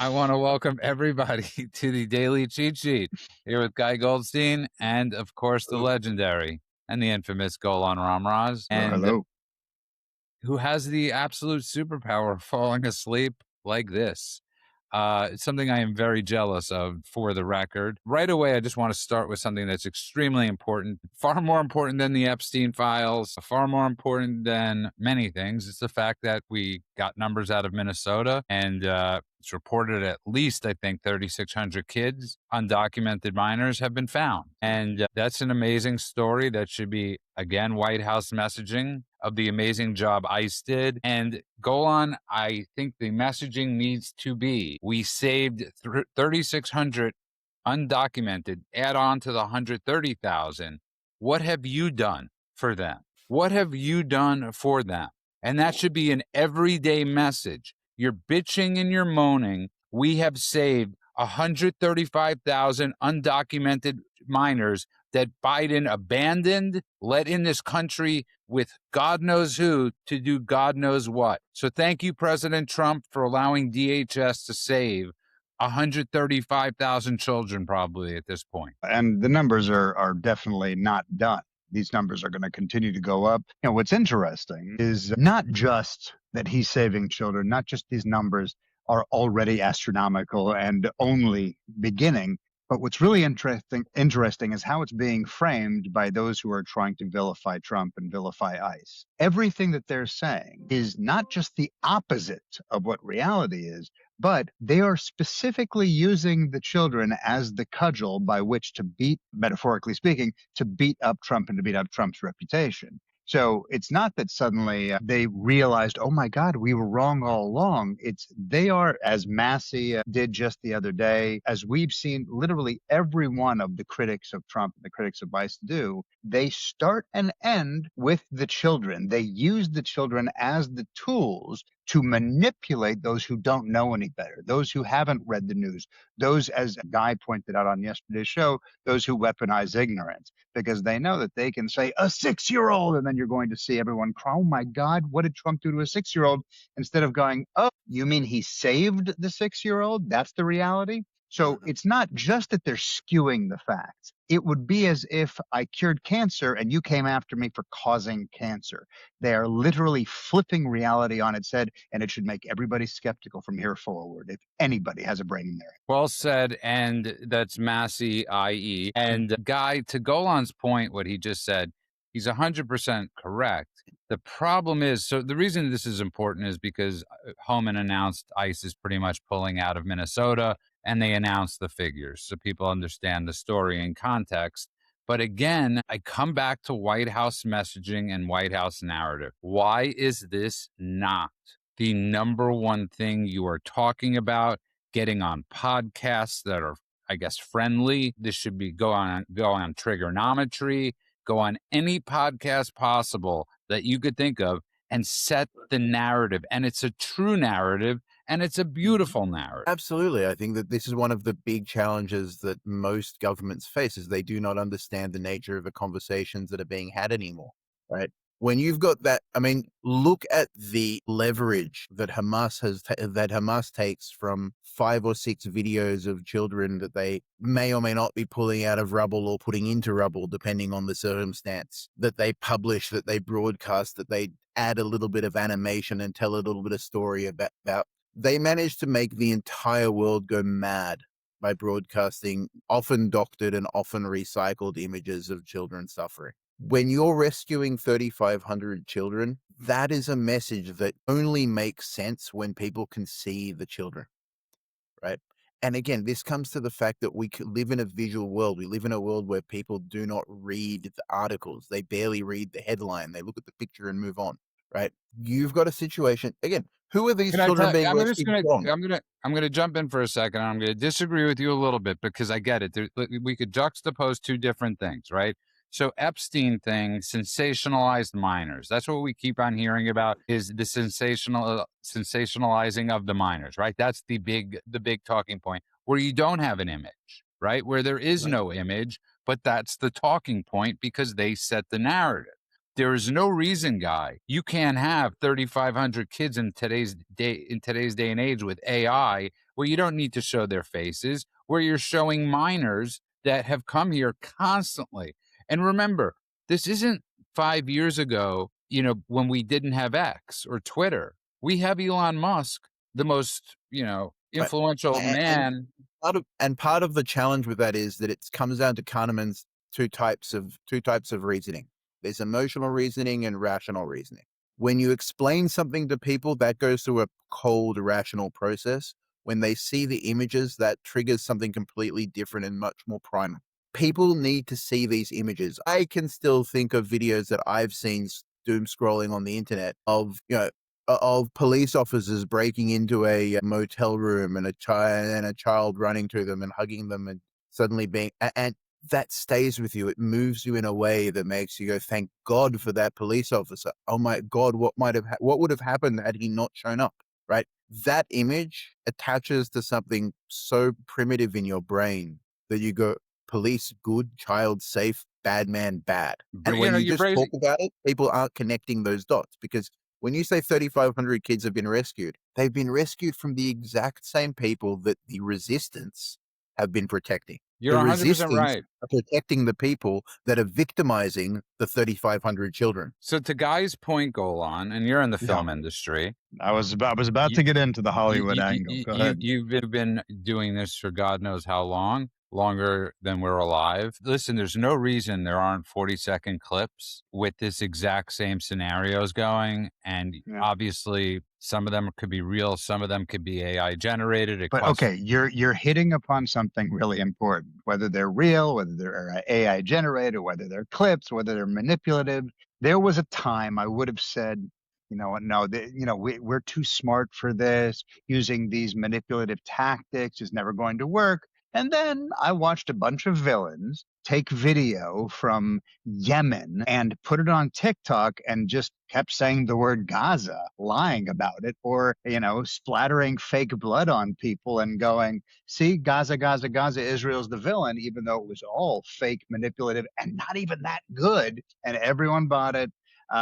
I want to welcome everybody to the Daily Cheat Sheet here with Guy Goldstein and, of course, the legendary and the infamous Golan Ramraz, and Hello. who has the absolute superpower of falling asleep like this. It's something I am very jealous of, for the record. Right away, I just want to start with something that's extremely important, far more important than the Epstein files, far more important than many things. It's the fact that we got numbers out of Minnesota, and it's reported at least, I think, 3,600 kids, undocumented minors, have been found. And that's an amazing story that should be, again, White House messaging of the amazing job ICE did. And Golan, I think the messaging needs to be, we saved 3,600 undocumented, add on to the 130,000. What have you done for them? What have you done for them? And that should be an everyday message. You're bitching and you're moaning. We have saved 135,000 undocumented minors that Biden abandoned, let in this country with God knows who to do God knows what. So thank you, President Trump, for allowing DHS to save 135,000 children probably at this point. And the numbers are definitely not done. These numbers are going to continue to go up. What's interesting is not just that he's saving children, not just these numbers are already astronomical and only beginning, but what's really interesting is how it's being framed by those who are trying to vilify Trump and vilify ICE. Everything that they're saying is not just the opposite of what reality is, but they are specifically using the children as the cudgel by which to beat, metaphorically speaking, to beat up Trump and to beat up Trump's reputation. So it's not that suddenly they realized, oh my God, we were wrong all along. It's they are, as Massey did just the other day, as we've seen literally every one of the critics of Trump and the critics of Vice do, they start and end with the children. They use the children as the tools to manipulate those who don't know any better, those who haven't read the news, those, as Guy pointed out on yesterday's show, those who weaponize ignorance, because they know that they can say a 6-year-old, and then you're going to see everyone cry, oh my God, what did Trump do to a 6-year-old? Instead of going, oh, you mean he saved the 6-year-old? That's the reality. So it's not just that they're skewing the facts. It would be as if I cured cancer and you came after me for causing cancer. They are literally flipping reality on its head, and it should make everybody skeptical from here forward, if anybody has a brain in there. Well said, and that's Massey, i.e. And Guy, to Golan's point, what he just said, he's 100% correct. The problem is, so the reason this is important is because Homan announced ICE is pretty much pulling out of Minnesota, and they announced the figures so people understand the story and context. But again, I come back to White House messaging and White House narrative. Why is this not the number one thing you are talking about? Getting on podcasts that are, I guess, friendly. This should be go on Trigonometry, go on any podcast possible that you could think of and set the narrative. And it's a true narrative, and it's a beautiful narrative. Absolutely. I think that this is one of the big challenges that most governments face, is they do not understand the nature of the conversations that are being had anymore, right? When you've got that, I mean, look at the leverage that Hamas takes from 5 or 6 videos of children that they may or may not be pulling out of rubble or putting into rubble, depending on the circumstance, that they publish, that they broadcast, that they add a little bit of animation and tell a little bit of story about. They managed to make the entire world go mad by broadcasting often doctored and often recycled images of children suffering. When you're rescuing 3,500 children, that is a message that only makes sense when people can see the children, right? And again, this comes to the fact that we live in a visual world. We live in a world where people do not read the articles. They barely read the headline. They look at the picture and move on, right? You've got a situation, again, who are these children being rescued from? I'm going to jump in for a second, and I'm going to disagree with you a little bit, because I get it. We could juxtapose two different things, right? So Epstein thing, sensationalized minors. That's what we keep on hearing about, is the sensationalizing of the minors, right? That's the big talking point, where you don't have an image, right? Where there is no image, but that's the talking point because they set the narrative. There is no reason, Guy, you can't have 3,500 kids in today's day and age with AI where you don't need to show their faces, where you're showing minors that have come here constantly. And remember, this isn't 5 years ago, when we didn't have X or Twitter. We have Elon Musk, the most, Right. influential And man. part of the challenge with that is that it comes down to Kahneman's two types of reasoning. There's emotional reasoning and rational reasoning. When you explain something to people, that goes through a cold, rational process. When they see the images, that triggers something completely different and much more primal. People need to see these images. I can still think of videos that I've seen doom scrolling on the internet of, of police officers breaking into a motel room and a child running to them and hugging them and suddenly and that stays with you. It moves you in a way that makes you go, thank God for that police officer. Oh my God, what would have happened had he not shown up, right? That image attaches to something so primitive in your brain that you go, police good, child safe, bad man bad. And when you You're just raising. talk about it, people aren't connecting those dots, because when you say 3,500 kids have been rescued, they've been rescued from the exact same people that the resistance have been protecting. You're The 100% resistance right. are protecting the people that are victimizing the 3,500 children. So to Guy's point, Golan, and you're in the Yeah. film industry. I was about You- to get into the Hollywood you, angle. Go ahead. you've been doing this for God knows how long, longer than we're alive. Listen, there's no reason there aren't 40-second clips with this exact same scenarios going. And Yeah. obviously, some of them could be real, some of them could be AI generated. But okay, you're hitting upon something really important. Whether they're real, whether they're AI generated, whether they're clips, whether they're manipulative. There was a time I would have said, no, we're too smart for this. Using these manipulative tactics is never going to work. And then I watched a bunch of villains take video from Yemen and put it on TikTok and just kept saying the word Gaza, lying about it, or, splattering fake blood on people and going, see, Gaza, Gaza, Gaza, Israel's the villain, even though it was all fake, manipulative, and not even that good. And everyone bought it.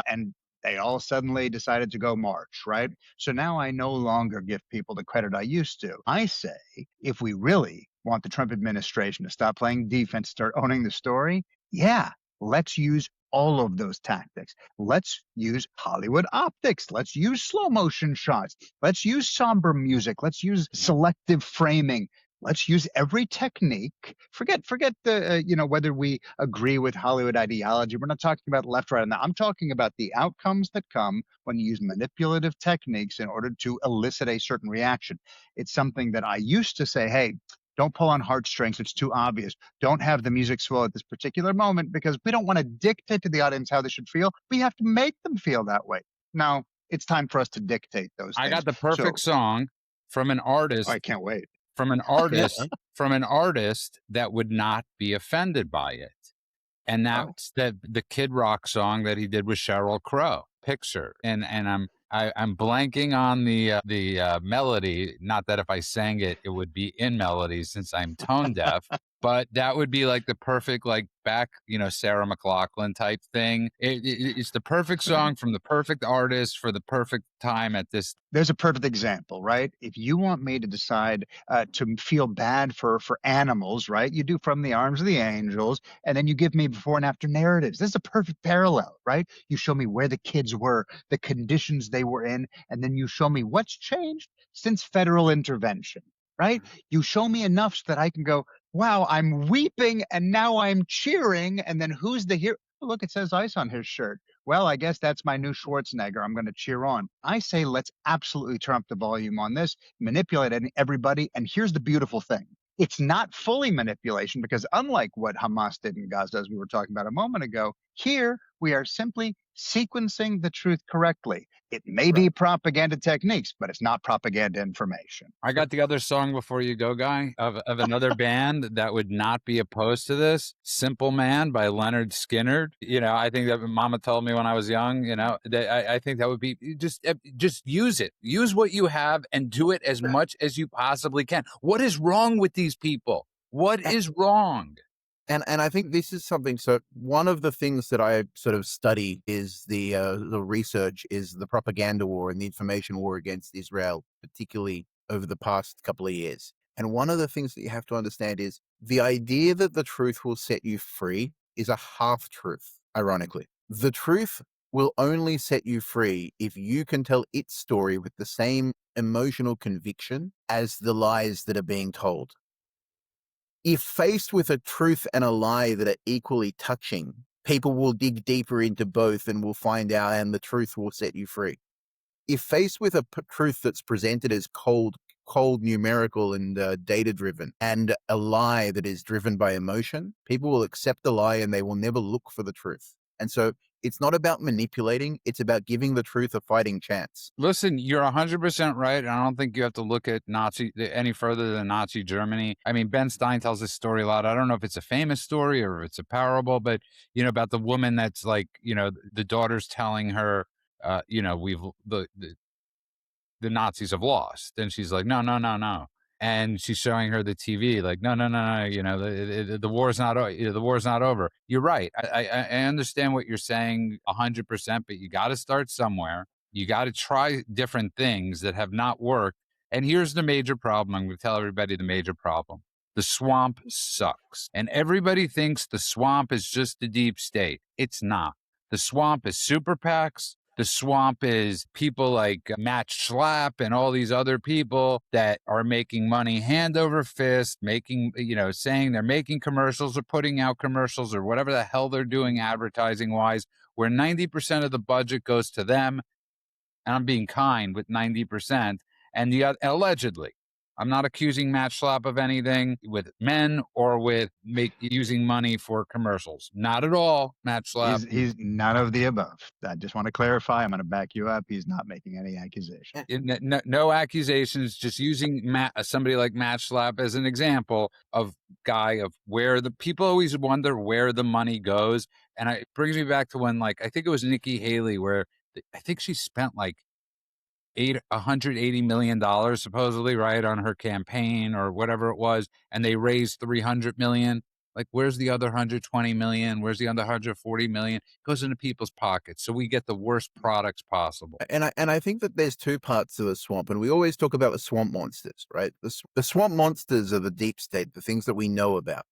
And they all suddenly decided to go march, right? So now I no longer give people the credit I used to. I say, if we really want the Trump administration to stop playing defense, start owning the story, yeah, let's use all of those tactics. Let's use Hollywood optics. Let's use slow motion shots. Let's use somber music. Let's use selective framing. Let's use every technique. Forget the, whether we agree with Hollywood ideology. We're not talking about left, right, and that. I'm talking about the outcomes that come when you use manipulative techniques in order to elicit a certain reaction. It's something that I used to say, hey, don't pull on heartstrings. It's too obvious. Don't have the music swell at this particular moment, because we don't want to dictate to the audience how they should feel. We have to make them feel that way. Now, it's time for us to dictate those I things. got the perfect song from an artist. I can't wait. From an artist, from an artist that would not be offended by it. And that's the Kid Rock song that he did with Sheryl Crow, Picture. And I'm blanking on the melody. Not that if I sang it, it would be in melody since I'm tone deaf. But that would be like the perfect, like back, Sarah McLachlan type thing. It's the perfect song from the perfect artist for the perfect time at this. There's a perfect example, right? If you want me to decide to feel bad for animals, right? You do From the Arms of the Angels, and then you give me before and after narratives. This is a perfect parallel, right? You show me where the kids were, the conditions they were in, and then you show me what's changed since federal intervention, right? You show me enough so that I can go, wow, I'm weeping and now I'm cheering. And then who's the hero? Oh, look, it says ice on his shirt. Well, I guess that's my new Schwarzenegger. I'm going to cheer on. I say let's absolutely turn up the volume on this, manipulate everybody. And here's the beautiful thing. It's not fully manipulation, because unlike what Hamas did in Gaza, as we were talking about a moment ago, here we are simply sequencing the truth correctly. It may be propaganda techniques, but it's not propaganda information. I got the other song before you go, Guy, of another band that would not be opposed to this. Simple Man by Leonard Skinner. I think that Mama told me when I was young, that I think that would be just use it. Use what you have and do it as much as you possibly can. What is wrong with these people? What is wrong? And I think this is something. So one of the things that I sort of study is the research is the propaganda war and the information war against Israel, particularly over the past couple of years. And one of the things that you have to understand is the idea that the truth will set you free is a half truth, ironically. The truth will only set you free if you can tell its story with the same emotional conviction as the lies that are being told. If faced with a truth and a lie that are equally touching, people will dig deeper into both and will find out, and the truth will set you free. If faced with a truth that's presented as cold, numerical, and data-driven, and a lie that is driven by emotion, people will accept the lie and they will never look for the truth. And so it's not about manipulating, it's about giving the truth a fighting chance. Listen, you're 100% right. And I don't think you have to look at Nazi any further than Nazi Germany. I mean, Ben Stein tells this story a lot. I don't know if it's a famous story or if it's a parable, but, about the woman that's like, the daughter's telling her, the Nazis have lost. And she's like, no, no, no, no. And she's showing her the TV, like, no, no, no, no, the war's not, the war's not over. You're right. I understand what you're saying 100%, but you got to start somewhere. You got to try different things that have not worked. And here's the major problem. I'm going to tell everybody the major problem. The swamp sucks. And everybody thinks the swamp is just the deep state. It's not. The swamp is super PACs. The swamp is people like Matt Schlapp and all these other people that are making money hand over fist, making, saying they're making commercials or putting out commercials or whatever the hell they're doing advertising wise, where 90% of the budget goes to them. And I'm being kind with 90%. And allegedly, I'm not accusing Matt Schlapp of anything with men or with using money for commercials. Not at all, Matt Schlapp. He's none of the above. I just want to clarify. I'm going to back you up. He's not making any accusations. No accusations, just using somebody like Matt Schlapp as an example of where the people always wonder where the money goes. And it brings me back to when, I think it was Nikki Haley, where I think she spent $180 million supposedly, right, on her campaign or whatever it was, and they raised $300 million. Where's the other $120 million? Where's the other $140 million? It goes into people's pockets, so we get the worst products possible. And I think that there's two parts to the swamp, and we always talk about the swamp monsters, right? The swamp monsters are the deep state, the things that we know about.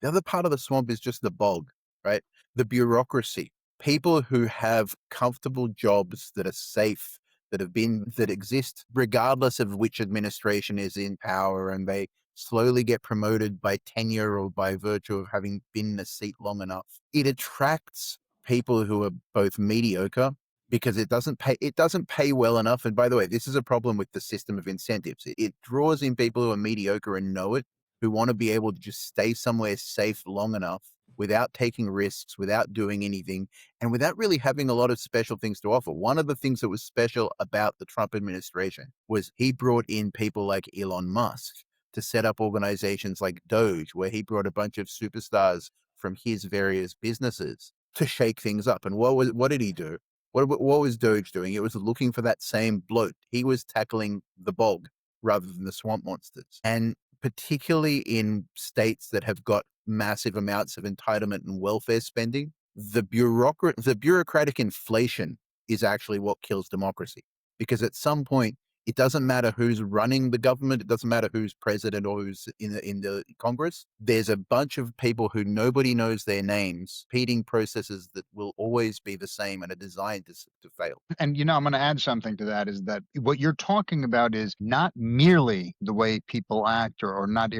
The other part of the swamp is just the bog, right? The bureaucracy, people who have comfortable jobs that are safe, that exist regardless of which administration is in power, and they slowly get promoted by tenure or by virtue of having been in a seat long enough. It attracts people who are both mediocre because it doesn't pay well enough. And by the way, this is a problem with the system of incentives. It draws in people who are mediocre and know it, who want to be able to just stay somewhere safe long enough without taking risks, without doing anything, and without really having a lot of special things to offer. One of the things that was special about the Trump administration was he brought in people like Elon Musk to set up organizations like Doge, where he brought a bunch of superstars from his various businesses to shake things up. And what did he do? What was Doge doing? It was looking for that same bloat. He was tackling the bog rather than the swamp monsters. And particularly in states that have got massive amounts of entitlement and welfare spending, the bureaucratic inflation is actually what kills democracy. Because at some point, it doesn't matter who's running the government. It doesn't matter who's president or who's in the Congress. There's a bunch of people who nobody knows their names, repeating processes that will always be the same and are designed to fail. And, I'm going to add something to that, is that what you're talking about is not merely the way people act or not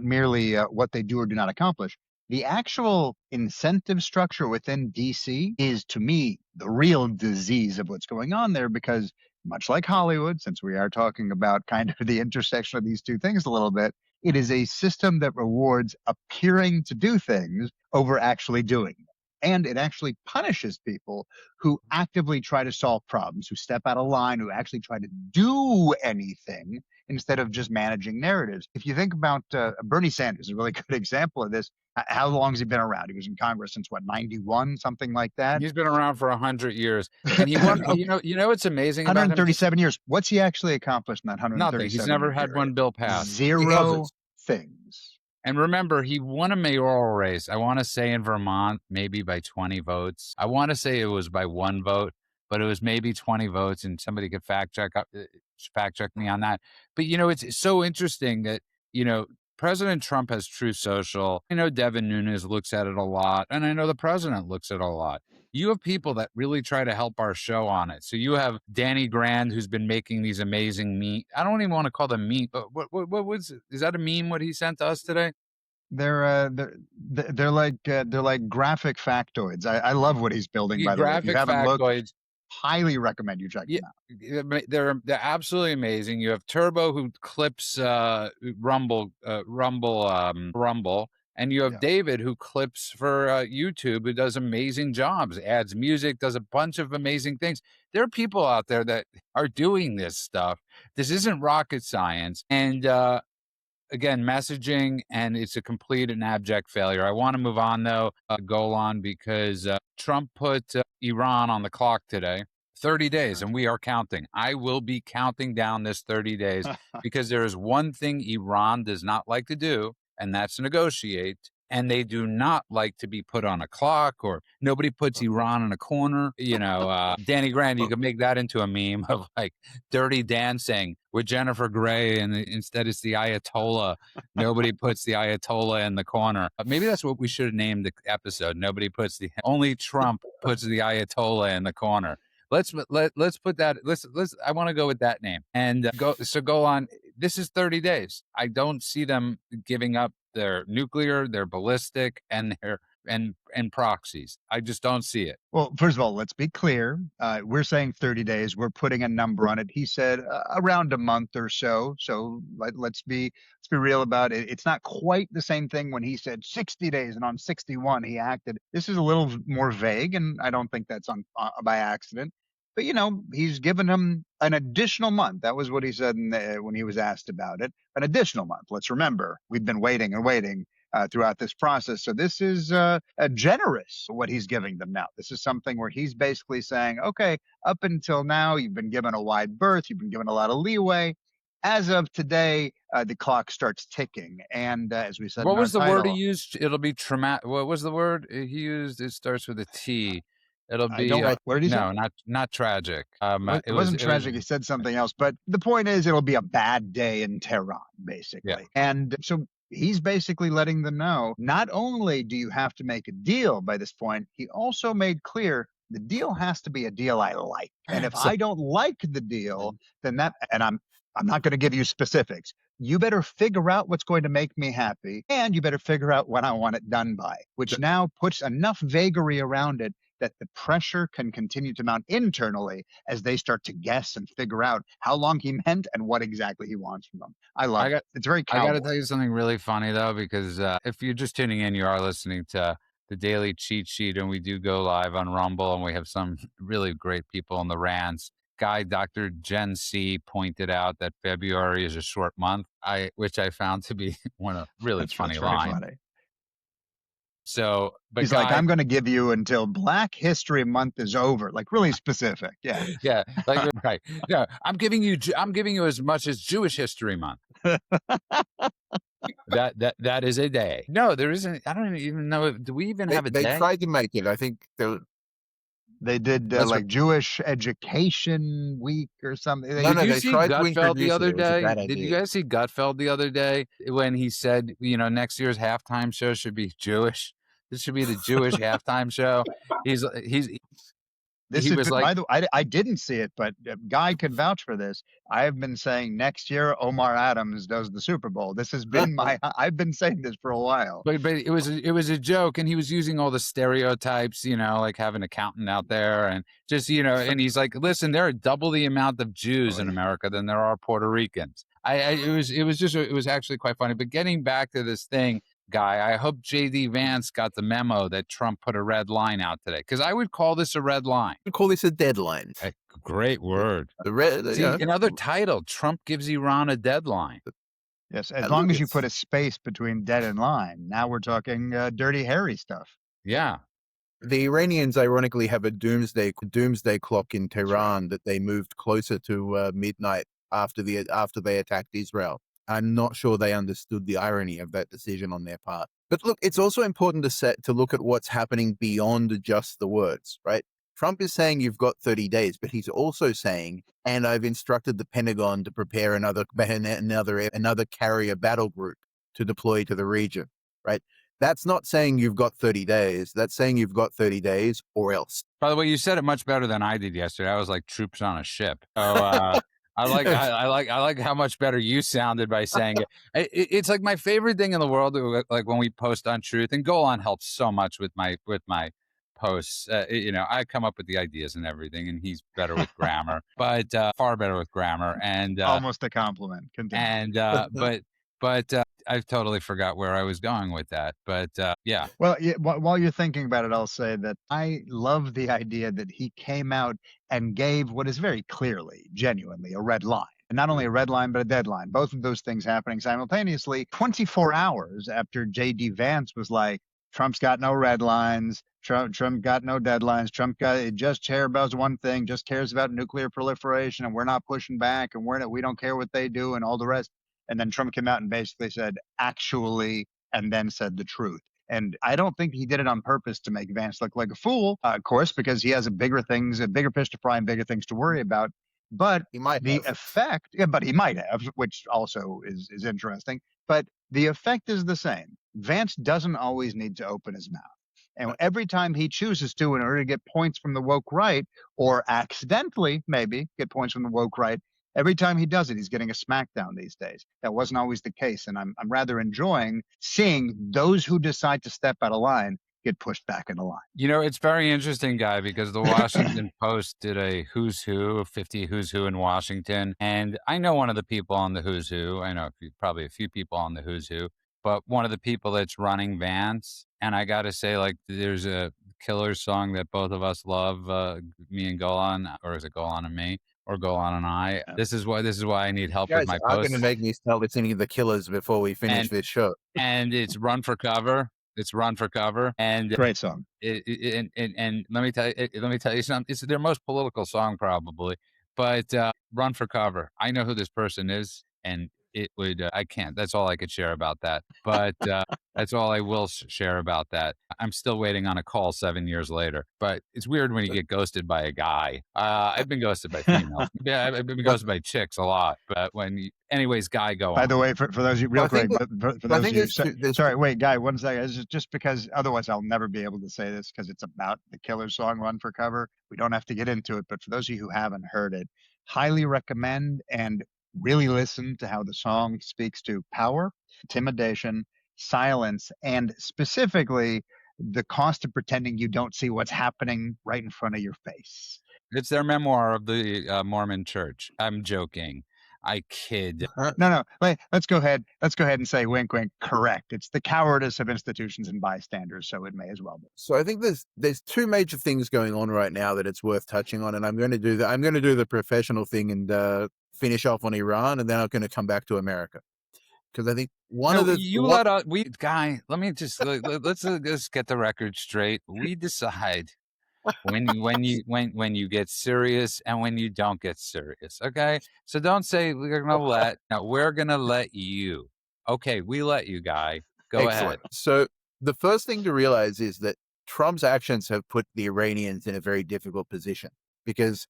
merely what they do or do not accomplish. The actual incentive structure within DC is, to me, the real disease of what's going on there, because much like Hollywood, since we are talking about kind of the intersection of these two things a little bit, it is a system that rewards appearing to do things over actually doing them. And it actually punishes people who actively try to solve problems, who step out of line, who actually try to do anything instead of just managing narratives. If you think about Bernie Sanders, is a really good example of this. How long has he been around? He was in Congress since 91, something like that. He's been around for 100 years, and he won. You know what's amazing about him? 137 years. What's he actually accomplished in that 137 Nothing. He's never had one bill passed. Zero things. And remember, he won a mayoral race, I want to say in Vermont, maybe by 20 votes. I want to say it was by 1 vote. but it was maybe 20 votes, and somebody could fact check me on that. But it's so interesting that President Trump has True Social. I know Devin Nunes looks at it a lot, and I know the president looks at it a lot. You have people that really try to help our show on it. So you have Danny Grand, who's been making these amazing I don't even want to call them meme, but what was it? Is that a meme? What he sent to us today? They're like graphic factoids. I love what he's building, by the way. If you Graphic haven't looked, factoids. highly recommend you check Yeah, them out. they're absolutely amazing. You have Turbo, who clips Rumble, and you have Yeah. David, who clips for YouTube, who does amazing jobs, adds music, does a bunch of amazing things. There are people out there that are doing this stuff. This isn't rocket science, and again, messaging, and it's a complete and abject failure. I want to move on, though, Golan, because Trump put Iran on the clock today. 30 days, and we are counting. I will be counting down this 30 days because there is one thing Iran does not like to do, and that's negotiate. And they do not like to be put on a clock, or nobody puts Iran in a corner. Danny Grand, you could make that into a meme of like Dirty Dancing with Jennifer Grey, and instead it's the Ayatollah. Nobody puts the Ayatollah in the corner. Maybe that's what we should have named the episode. Only Trump puts the Ayatollah in the corner. Let's put that. Let's. I want to go with that name and go on. This is 30 days. I don't see them giving up their nuclear, their ballistic, and their and proxies. I just don't see it. Well, first of all, let's be clear. We're saying 30 days. We're putting a number on it. He said around a month or so. So let's be real about it. It's not quite the same thing when he said 60 days, and on 61 he acted. This is a little more vague, and I don't think that's on by accident. But he's given him an additional month. That was what he said when he was asked about it. An additional month. Let's remember, we've been waiting and waiting throughout this process. So this is generous, what he's giving them now. This is something where he's basically saying, okay, up until now, you've been given a wide berth. You've been given a lot of leeway. As of today, the clock starts ticking. And as we said, what was the word he title, used? It'll be traumatic. What was the word he used? It starts with a T. It'll I be don't. What did he say? no, not tragic. It wasn't tragic. He said something else. But the point is, it'll be a bad day in Tehran, basically. Yeah. And so he's basically letting them know, not only do you have to make a deal by this point, he also made clear the deal has to be a deal I like. And if I don't like the deal, then I'm not going to give you specifics. You better figure out what's going to make me happy, and you better figure out when I want it done by, which now puts enough vagary around it that the pressure can continue to mount internally as they start to guess and figure out how long he meant and what exactly he wants from them. I love it. It's very cowboy. I got to tell you something really funny, though, because if you're just tuning in, you are listening to the Daily Cheat Sheet, and we do go live on Rumble, and we have some really great people in the rants. Dr. Jen C. pointed out that February is a short month, which I found to be one of really funny line. So, but he's like, I'm going to give you until Black History Month is over, like really specific. Yeah. Yeah. Like, right. Yeah. I'm giving you as much as Jewish History Month. That is a day. No, there isn't. I don't even know. Do we even have a day? They tried to make it. I think they did like Jewish Education Week or something. Did you see Gutfeld the other day? Did you guys see Gutfeld the other day when he said, next year's halftime show should be Jewish? This should be the Jewish halftime show. By the way, I didn't see it, but Guy could vouch for this. I've been saying next year Omar Adams does the Super Bowl. This has been I've been saying this for a while. But it was a joke, and he was using all the stereotypes, like have an accountant out there, and just and he's like, listen, there are double the amount of Jews in America than there are Puerto Ricans. It was actually quite funny. But getting back to this thing, Guy, I hope J.D. Vance got the memo that Trump put a red line out today, because I would call this a red line. I would call this a deadline. A great word. See, another title, Trump gives Iran a deadline. Yes, as long as you put a space between dead and line. Now we're talking Dirty Harry stuff. Yeah. The Iranians, ironically, have a doomsday clock in Tehran that they moved closer to midnight after they attacked Israel. I'm not sure they understood the irony of that decision on their part. But look, it's also important to look at what's happening beyond just the words, right? Trump is saying you've got 30 days, but he's also saying, and I've instructed the Pentagon to prepare another carrier battle group to deploy to the region, right? That's not saying you've got 30 days. That's saying you've got 30 days or else. By the way, you said it much better than I did yesterday. I was like troops on a ship. So I like how much better you sounded by saying it. It's like my favorite thing in the world. Like when we post on Truth, and Golan helps so much with my posts. I come up with the ideas and everything, and he's better with grammar, but far better with grammar. And almost a compliment. Continue. And but I totally forgot where I was going with that. But yeah. Well, while you're thinking about it, I'll say that I love the idea that he came out and gave what is very clearly, genuinely a red line. And not only a red line, but a deadline. Both of those things happening simultaneously 24 hours after J.D. Vance was like, Trump's got no red lines. Trump got no deadlines. It just cares about one thing, just cares about nuclear proliferation, and we're not pushing back, and we don't care what they do, and all the rest. And then Trump came out and basically said, actually, and then said the truth. And I don't think he did it on purpose to make Vance look like a fool, of course, because he has a bigger fish to fry and bigger things to worry about. But he might but he might have, which also is interesting. But the effect is the same. Vance doesn't always need to open his mouth. And every time he chooses to, in order to get points from the woke right, or accidentally maybe get points from the woke right, every time he does it, he's getting a smackdown these days. That wasn't always the case. And I'm rather enjoying seeing those who decide to step out of line get pushed back into line. It's very interesting, Guy, because the Washington Post did a who's who, 50 who's who in Washington. And I know one of the people on the who's who. I know probably a few people on the who's who. But one of the people that's running Vance, and I got to say, like, there's a killer song that both of us love, me and Golan, or is it Golan and me, or Golan and I? Yeah. This is why I need help with my posts. You're going to make me start listening to the Killers before we finish this show. And it's Run for Cover. It's Run for Cover, and great song. And let me tell you something. It's their most political song probably, but Run for Cover. I know who this person is, and it would I can't. That's all I could share about that. But that's all I will share about that. I'm still waiting on a call 7 years later. But it's weird when you get ghosted by a guy. I've been ghosted by females. Yeah, I've been ghosted by chicks a lot. But anyways, Guy, go on. By the way, for those of you, real quick, for those of you, sorry, wait, Guy, 1 second. It's just because otherwise I'll never be able to say this because it's about the Killer song Run for Cover. We don't have to get into it, but for those of you who haven't heard it, highly recommend and really listen to how the song speaks to power, intimidation, silence, and specifically the cost of pretending you don't see what's happening right in front of your face. It's their memoir of the Mormon church. I'm joking. I kid. No. Wait, let's go ahead and say wink, wink. Correct. It's the cowardice of institutions and bystanders, so it may as well be. So I think there's two major things going on right now that it's worth touching on, and I'm going to do the professional thing and finish off on Iran, and then I'm going to come back to America because I think Guy. Let me just let's get the record straight. We decide when you get serious and when you don't get serious. Okay, so don't say we're gonna let you. Okay, we let you, Guy. Go ahead. So the first thing to realize is that Trump's actions have put the Iranians in a very difficult position because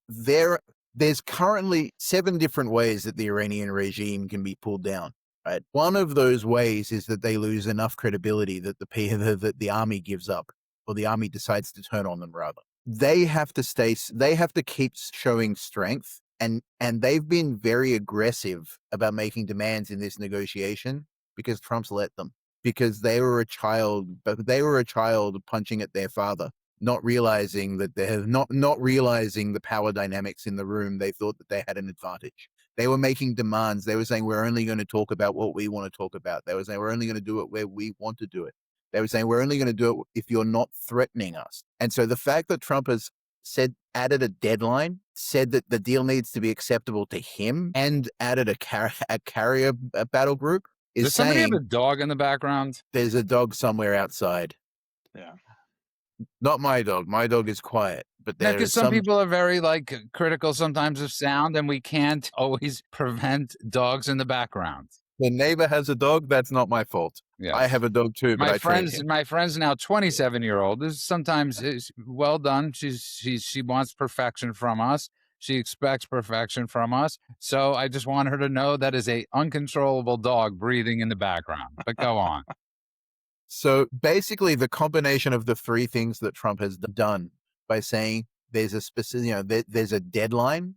there's currently 7 different ways that the Iranian regime can be pulled down. Right. One of those ways is that they lose enough credibility that the army gives up, or the army decides to turn on them. Rather, they have to keep showing strength, and they've been very aggressive about making demands in this negotiation because Trump's let them. Because they were a child punching at their father, not realizing that not realizing the power dynamics in the room. They thought that they had an advantage. They were making demands. They were saying, we're only going to talk about what we want to talk about. They were saying, we're only going to do it where we want to do it. They were saying, we're only going to do it if you're not threatening us. And so the fact that Trump has added a deadline, said that the deal needs to be acceptable to him, and added a carrier battle group is Does somebody have a dog in the background? There's a dog somewhere outside. Yeah. Not my dog. My dog is quiet. But because some people are very critical sometimes of sound, and we can't always prevent dogs in the background. the neighbor has a dog. That's not my fault. I Yes. have a dog too, but I trained him. My friend's now 27-year-old. This sometimes is well done. She wants perfection from us. She expects perfection from us. So I just want her to know that is a uncontrollable dog breathing in the background. But go on. So basically, the combination of the three things that Trump has done by saying there's a specific, there's a deadline,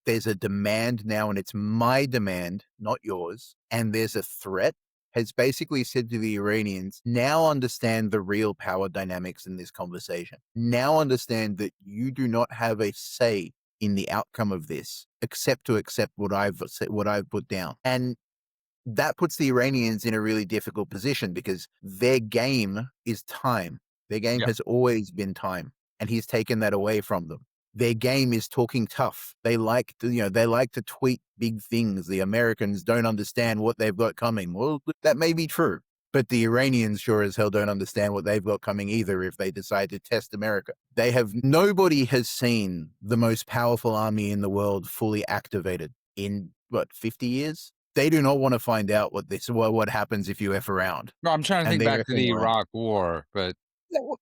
there's a demand now, and it's my demand, not yours, and there's a threat, has basically said to the Iranians, now understand the real power dynamics in this conversation. Now understand that you do not have a say in the outcome of this, except to accept what I've put down. And that puts the Iranians in a really difficult position because their game is time. Their game Yep. has always been time, and he's taken that away from them. Their game is talking tough. They like to tweet big things. The Americans don't understand what they've got coming. Well, that may be true, but the Iranians sure as hell don't understand what they've got coming either if they decide to test America. Nobody has seen the most powerful army in the world fully activated in 50 years? They do not want to find out what happens if you F around. No, I'm trying to And think they back to the effing around. Iraq War, but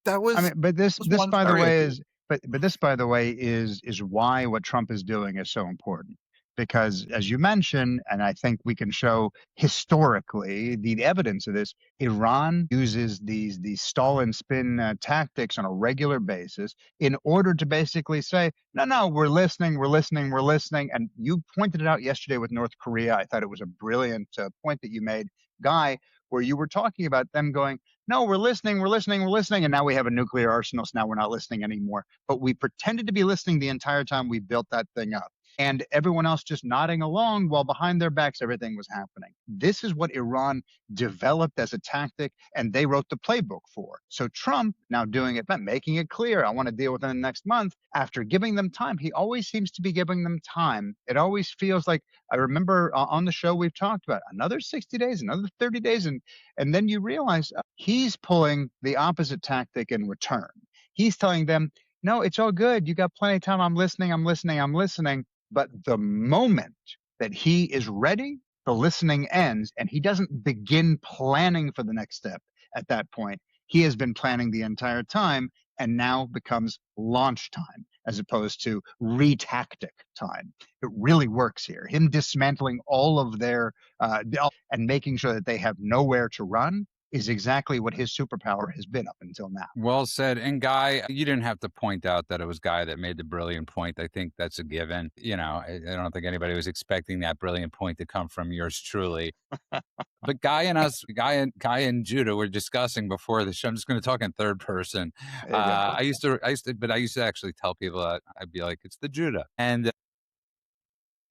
That was. I mean, but this was this one by the area way to it. is but this by the way is why what Trump is doing is so important. Because as you mentioned, and I think we can show historically the evidence of this, Iran uses these stall and spin tactics on a regular basis in order to basically say, no, we're listening, we're listening, we're listening. And you pointed it out yesterday with North Korea. I thought it was a brilliant point that you made, Guy, where you were talking about them going, no, we're listening, we're listening, we're listening. And now we have a nuclear arsenal. So now we're not listening anymore. But we pretended to be listening the entire time we built that thing up. And everyone else just nodding along while behind their backs everything was happening. This is what Iran developed as a tactic, and they wrote the playbook for. So Trump now doing it, making it clear, I want to deal with it in the next month. After giving them time, he always seems to be giving them time. It always feels like, I remember on the show we've talked about another 60 days, another 30 days, and then you realize he's pulling the opposite tactic in return. He's telling them, no, it's all good. You got plenty of time. I'm listening. I'm listening. I'm listening. But the moment that he is ready, the listening ends, and he doesn't begin planning for the next step at that point. He has been planning the entire time and now becomes launch time as opposed to retactic time. It really works here. Him dismantling all of their and making sure that they have nowhere to run is exactly what his superpower has been up until now. well said. And Guy, you didn't have to point out that it was Guy that made the brilliant point. I think that's a given. I don't think anybody was expecting that brilliant point to come from yours truly. But Guy and Judah were discussing before the show. I'm just going to talk in third person. There you go. I used to actually tell people that I'd be like, it's the Judah. And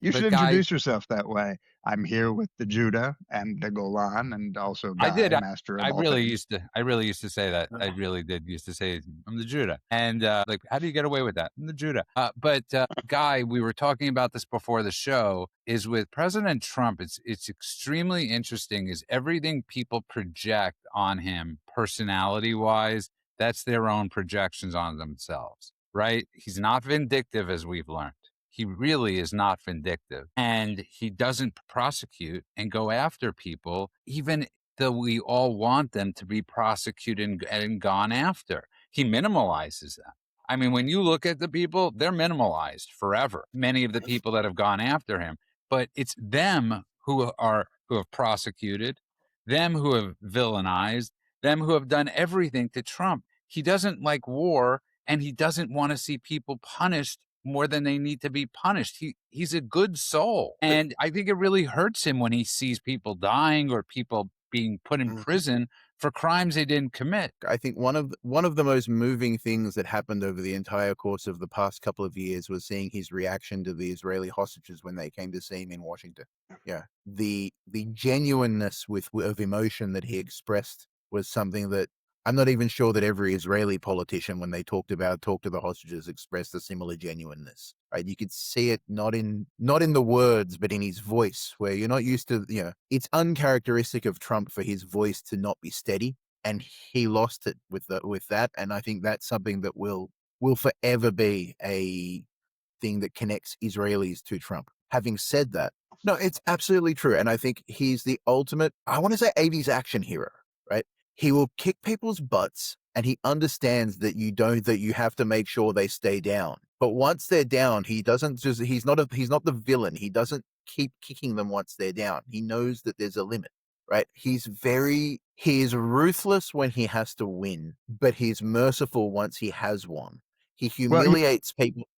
You should but Guy, introduce yourself that way. I'm here with the Judah and the Golan and also I did. Guy, master of I all really things. used to say that. I really did used to say I'm the Judah. And like, how do you get away with that? I'm the Judah. But Guy, we were talking about this before the show. Is with President Trump, it's extremely interesting. Is everything people project on him, personality wise, that's their own projections on themselves, right? He's not vindictive, as we've learned. He really is not vindictive, and he doesn't prosecute and go after people, even though we all want them to be prosecuted and gone after. He minimalizes them. I mean, when you look at the people, they're minimalized forever. Many of the people that have gone after him, but it's them who have prosecuted, them who have villainized, them who have done everything to Trump. He doesn't like war, and he doesn't want to see people punished more than they need to be punished. He's a good soul. And I think it really hurts him when he sees people dying or people being put in prison for crimes they didn't commit. I think one of the most moving things that happened over the entire course of the past couple of years was seeing his reaction to the Israeli hostages when they came to see him in Washington. Yeah, the genuineness of emotion that he expressed was something that I'm not even sure that every Israeli politician, when they talked to the hostages, expressed a similar genuineness. Right? You could see it not in the words, but in his voice, where you're not used to. It's uncharacteristic of Trump for his voice to not be steady, and he lost it with that. And I think that's something that will forever be a thing that connects Israelis to Trump. Having said that, no, it's absolutely true. And I think he's the ultimate, I want to say 80s action hero, right? He will kick people's butts and he understands that you have to make sure they stay down. But once they're down, he's not the villain. He doesn't keep kicking them once they're down. He knows that there's a limit, right? He is ruthless when he has to win, but he's merciful once he has won. He Well, humiliates people.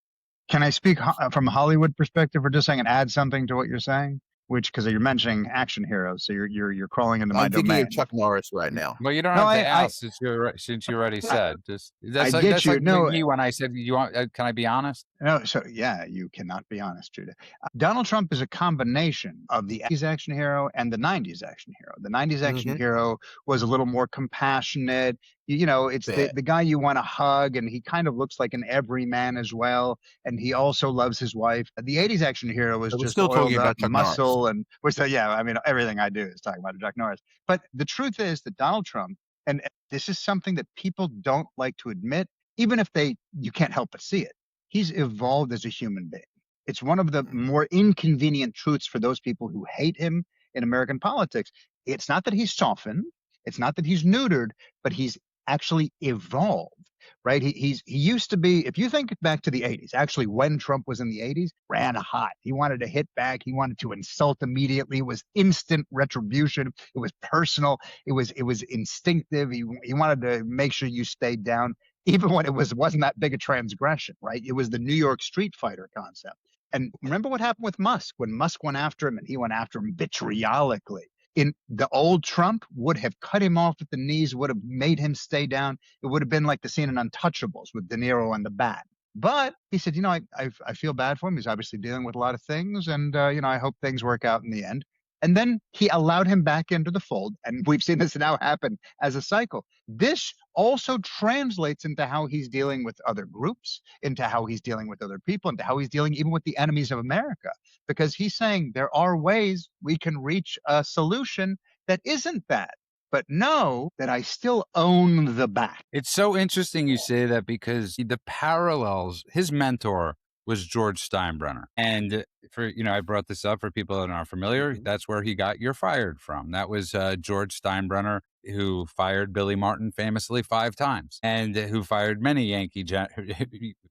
can I speak from a Hollywood perspective for just a second, add something to what you're saying? Which, because you're mentioning action heroes, so you're crawling into my I'm thinking domain. of Chuck Norris right now. Well, you don't No, have to I ask since you already said. Just that's I like get that's you. like No, me when I said you want. Can I be honest? no. So yeah, you cannot be honest, Judah. Donald Trump is a combination of the 80s action hero and the 90s action hero. The 90s action Mhm. hero was a little more compassionate. It's Fair. the guy you want to hug, and he kind of looks like an everyman as well. And he also loves his wife. The 80s action hero was But we're just still talking oiled up about Chuck Norris. muscle, and which, yeah, I mean, everything I do is talking about Jack Norris. But the truth is that Donald Trump, and this is something that people don't like to admit, even if you can't help but see it. He's evolved as a human being. It's one of the more inconvenient truths for those people who hate him in American politics. It's not that he's softened, it's not that he's neutered, but he's actually evolved, right? He used to be, if you think back to the 80s, actually when Trump was in the 80s, ran hot. He wanted to hit back. He wanted to insult immediately. It was instant retribution. It was personal. It was instinctive. He wanted to make sure you stayed down, even when wasn't that big a transgression, right? It was the New York street fighter concept. And remember what happened with Musk when Musk went after him and he went after him vitriolically. In the old Trump would have cut him off at the knees, would have made him stay down. It would have been like the scene in Untouchables with De Niro and the bat. But he said, I feel bad for him. He's obviously dealing with a lot of things. And, I hope things work out in the end. And then he allowed him back into the fold. And we've seen this now happen as a cycle. This also translates into how he's dealing with other groups, into how he's dealing with other people, into how he's dealing even with the enemies of America. Because he's saying there are ways we can reach a solution that isn't that. But know that I still own the back. It's so interesting you say that because the parallels, his mentor was George Steinbrenner. And I brought this up for people that aren't familiar. That's where he got "You're Fired" from. That was George Steinbrenner, who fired Billy Martin famously 5 times and who fired many Yankee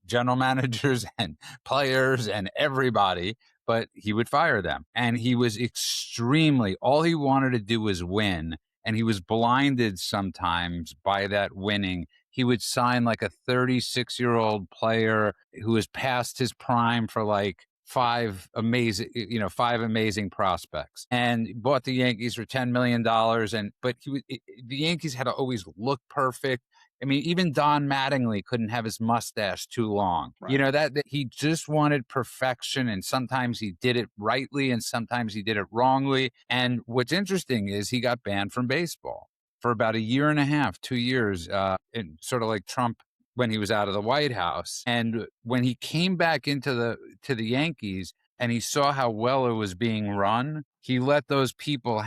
general managers and players and everybody, but he would fire them. And he was all he wanted to do was win. And he was blinded sometimes by that winning. He would sign like a 36-year-old player who was past his prime for like 5 amazing prospects, and bought the Yankees for $10 million. But the Yankees had to always look perfect. I mean, even Don Mattingly couldn't have his mustache too long. Right. That he just wanted perfection, and sometimes he did it rightly and sometimes he did it wrongly. And what's interesting is he got banned from baseball for about a year and a half, 2 years, sort of like Trump when he was out of the White House. And when he came back into the Yankees and he saw how well it was being run, he let those people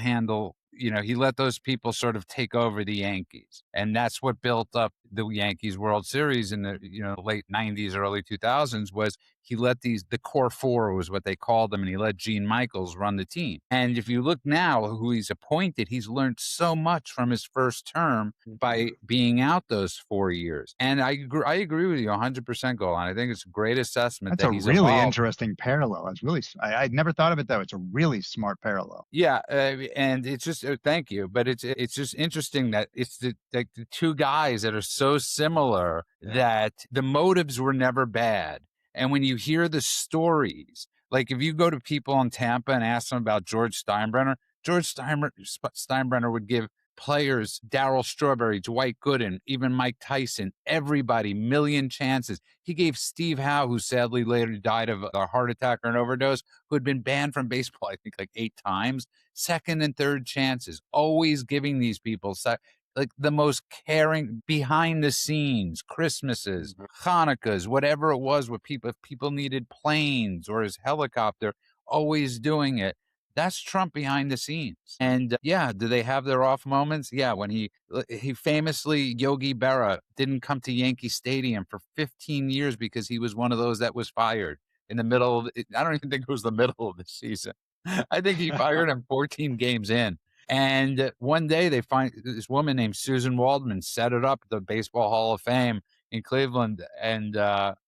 sort of take over the Yankees. And that's what built up the Yankees World Series in the late 90s, early 2000s. Was he let the core 4 was what they called them, and he let Gene Michaels run the team. And if you look now who he's appointed, he's learned so much from his first term by being out those 4 years. And I agree with you 100%, Golan. I think it's a great assessment. That's that a he's really evolved. interesting parallel. I'd never thought of it that way. It's a really smart parallel. Yeah, and it's just thank you, but it's just interesting that it's the two guys that are so similar that the motives were never bad. And when you hear the stories, like if you go to people in Tampa and ask them about George Steinbrenner would give players, Darryl Strawberry, Dwight Gooden, even Mike Tyson, everybody, million chances. He gave Steve Howe, who sadly later died of a heart attack or an overdose, who had been banned from baseball, I think like 8 times, second and third chances, always giving these people like the most caring behind the scenes, Christmases, Hanukkahs, whatever it was, if people needed planes or his helicopter, always doing it. That's Trump behind the scenes. And do they have their off moments? Yeah, when he famously, Yogi Berra didn't come to Yankee Stadium for 15 years because he was one of those that was fired. in the middle of I don't even think it was the middle of the season. I think he fired him 14 games in. And one day they find this woman named Susan Waldman set it up at the Baseball Hall of Fame in Cleveland, and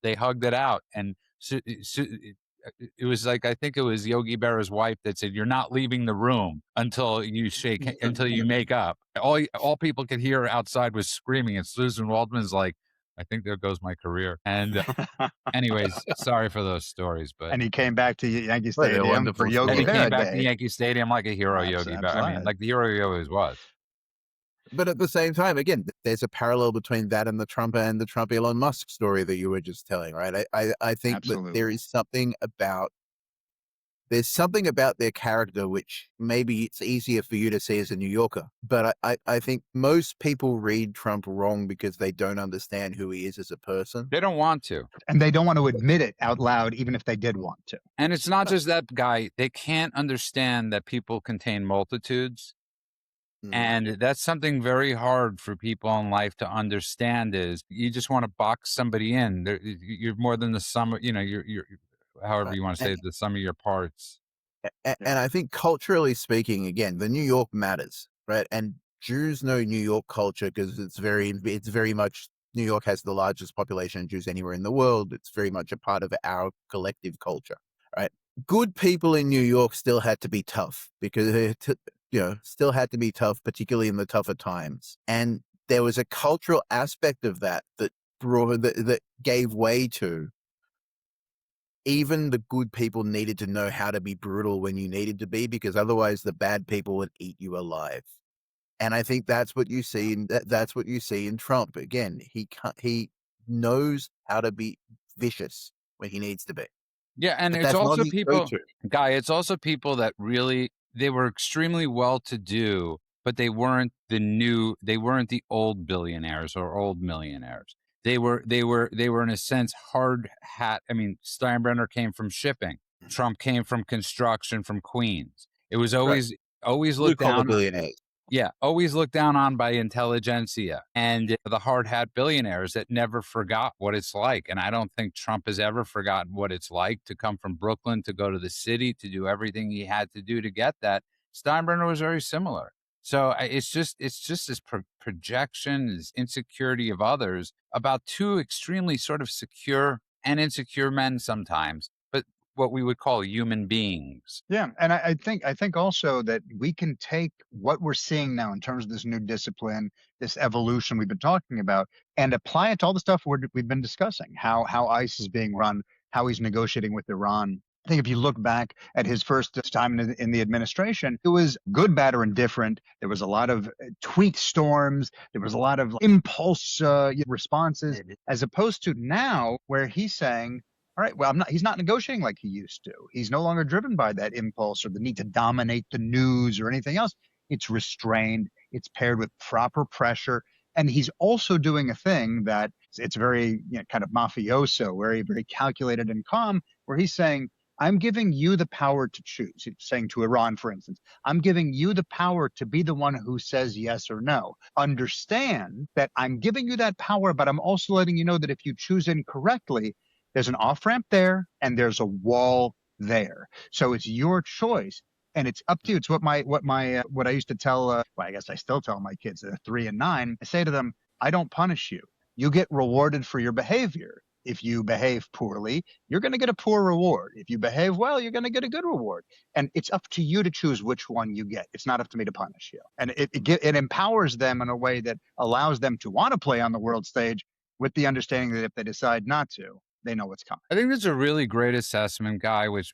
they hugged it out. And it was like, I think it was Yogi Berra's wife that said, "You're not leaving the room until you until you make up." All people could hear outside was screaming, and Susan Waldman's like, "I think there goes my career." And anyways, sorry for those stories, but And he came back to Yankee Well, they're Stadium for wonderful Yogi and he stories. came Berra back to Day. Yankee Stadium like a hero, Yogi Berra. I mean, Absolutely. like the hero he always was. But at the same time, again, there's a parallel between that and the Trump Elon Musk story that you were just telling, right? I think that Absolutely. there is something about their character which maybe it's easier for you to see as a New Yorker, but I think most people read Trump wrong because they don't understand who he is as a person. They don't want to. And they don't want to admit it out loud, even if they did want to. And it's not just that guy. They can't understand that people contain multitudes. And that's something very hard for people in life to understand is you just want to box somebody in. You're more than the sum of, you're however you want to say it, the sum of your parts. And I think culturally speaking, again, the New York matters, right? And Jews know New York culture because it's very much, New York has the largest population of Jews anywhere in the world. It's very much a part of our collective culture, right? Good people in New York still had to be tough because still had to be tough, particularly in the tougher times. And there was a cultural aspect of that that gave way to even the good people needed to know how to be brutal when you needed to be, because otherwise the bad people would eat you alive. And I think that's what you see that's what you see in Trump. Again, he knows how to be vicious when he needs to be. Yeah, and But it's that's not also his people, go-to. Guy, it's also people that really, they were extremely well-to-do, but they weren't the old billionaires or old millionaires. They were in a sense hard hat. I mean, Steinbrenner came from shipping. Trump came from construction from Queens. It was Right. always Blue looked collar down. billionaires. Yeah, always looked down on by intelligentsia and the hard hat billionaires that never forgot what it's like. And I don't think Trump has ever forgotten what it's like to come from Brooklyn, to go to the city, to do everything he had to do to get that. Steinbrenner was very similar. So it's just this projection, this insecurity of others about two extremely sort of secure and insecure men sometimes, but what we would call human beings. Yeah, and I think also that we can take what we're seeing now in terms of this new discipline, this evolution we've been talking about, and apply it to all the stuff we've been discussing. How ICE is being run, how he's negotiating with Iran. I think if you look back at his first time in the administration, it was good, bad, or indifferent. There was a lot of tweet storms. There was a lot of impulse responses, as opposed to now where he's saying, all right, well, he's not negotiating like he used to. He's no longer driven by that impulse or the need to dominate the news or anything else. It's restrained. It's paired with proper pressure. And he's also doing a thing that it's very kind of mafioso, very, very calculated and calm, where he's saying, I'm giving you the power to choose. He's saying to Iran, for instance, I'm giving you the power to be the one who says yes or no. Understand that I'm giving you that power, but I'm also letting you know that if you choose incorrectly, there's an off ramp there and there's a wall there. So it's your choice and it's up to you. It's what I used to tell, well, I guess I still tell my kids, 3 and 9. I say to them, I don't punish you. You get rewarded for your behavior. If you behave poorly, you're going to get a poor reward. If you behave well, you're going to get a good reward. And it's up to you to choose which one you get. It's not up to me to punish you. And it empowers them in a way that allows them to want to play on the world stage with the understanding that if they decide not to, they know what's coming. I think that's a really great assessment, Guy, which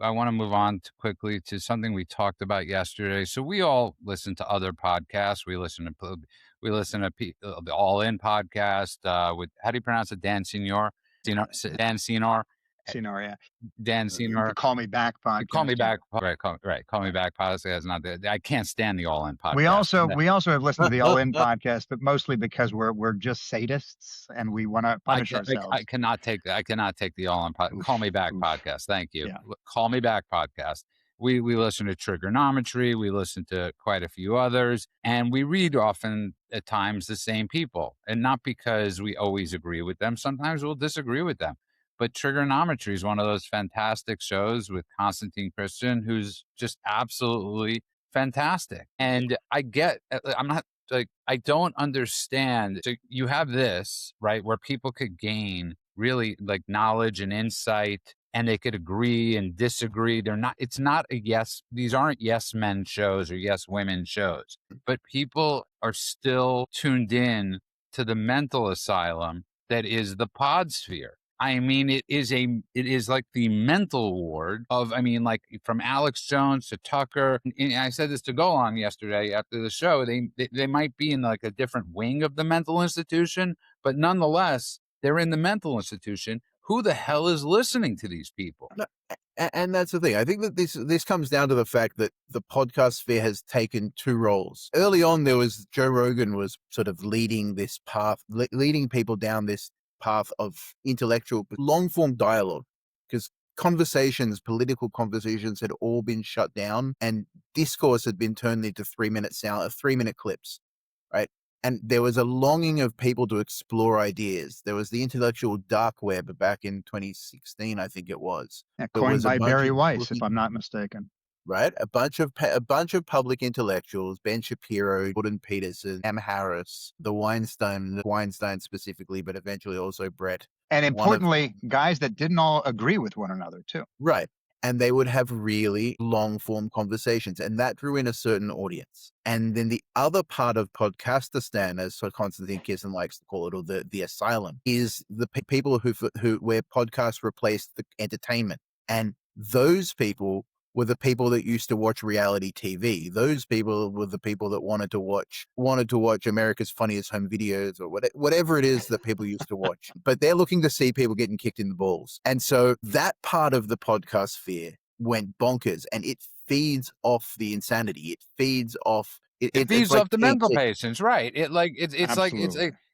I want to move on quickly to something we talked about yesterday. So we all listen to other podcasts. We listen to the All In podcast with, how do you pronounce it? Dan Senor? Dan Senor? Senor, yeah. Dan Senor. The Call Me Back podcast. Call Me Back. Right. Call Me Back podcast. Not that I can't stand the All In podcast. We also have listened to the All In podcast, but mostly because we're just sadists and we want to punish ourselves. I cannot take that. I cannot take the All In podcast. Call Me Back podcast. Thank you. Yeah. Call Me Back podcast. We listen to Trigonometry. We listen to quite a few others, and we read often at times the same people, and not because we always agree with them. Sometimes we'll disagree with them. But Trigonometry is one of those fantastic shows with Constantine Christian, who's just absolutely fantastic. And I'm not like, I don't understand. So you have this, right, where people could gain really like knowledge and insight, and they could agree and disagree. It's not these aren't yes men shows or yes women shows, but people are still tuned in to the mental asylum that is the pod sphere. I mean, it is like the mental ward of, I mean, like from Alex Jones to Tucker. And I said this to Golan yesterday after the show. They might be in like a different wing of the mental institution, but nonetheless, they're in the mental institution. Who the hell is listening to these people? No, and that's the thing. I think that this comes down to the fact that the podcast sphere has taken two roles. Early on, there was Joe Rogan was sort of leading this path, leading people down this path of intellectual long form dialogue, because political conversations had all been shut down, and discourse had been turned into 3-minute clips, right? And there was a longing of people to explore ideas. There was the intellectual dark web back in 2016, I think it was. Yeah, There coined was a by bunch Barry of Weiss, if I'm not mistaken. right? A bunch of public intellectuals: Ben Shapiro, Jordan Peterson, Sam Harris, Weinstein specifically, but eventually also Brett. And One of importantly, guys that didn't all agree with one another, too. right. And they would have really long form conversations, and that drew in a certain audience. And then the other part of podcastistan, as Konstantin Kirsten likes to call it, or the asylum, is the people where podcasts replaced the entertainment. And those people were the people that used to watch reality TV. Those people were the people that wanted to watch America's Funniest Home Videos, or whatever it is that people used to watch. But they're looking to see people getting kicked in the balls. And so that part of the podcast sphere went bonkers, and it feeds off the insanity. It feeds off it feeds off the mental patients, right?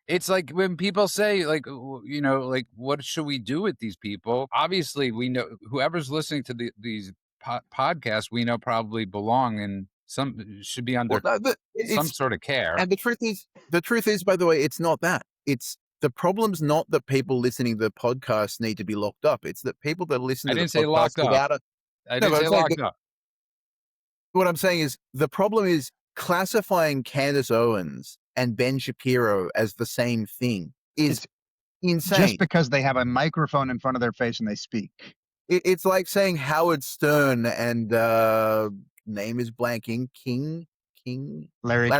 It's like when people say, like, you know, like, what should we do with these people? Obviously, we know whoever's listening to these podcasts, we know probably belong in should be under some sort of care. And the truth is, by the way, it's not that. It's the problem's not that people listening to the podcast need to be locked up. It's that people that listen to the podcast without it. I didn't say locked up. What I'm saying is the problem is classifying Candace Owens and Ben Shapiro as the same thing is insane. Just because they have a microphone in front of their face and they speak. It's like saying Howard Stern and name is blanking, Larry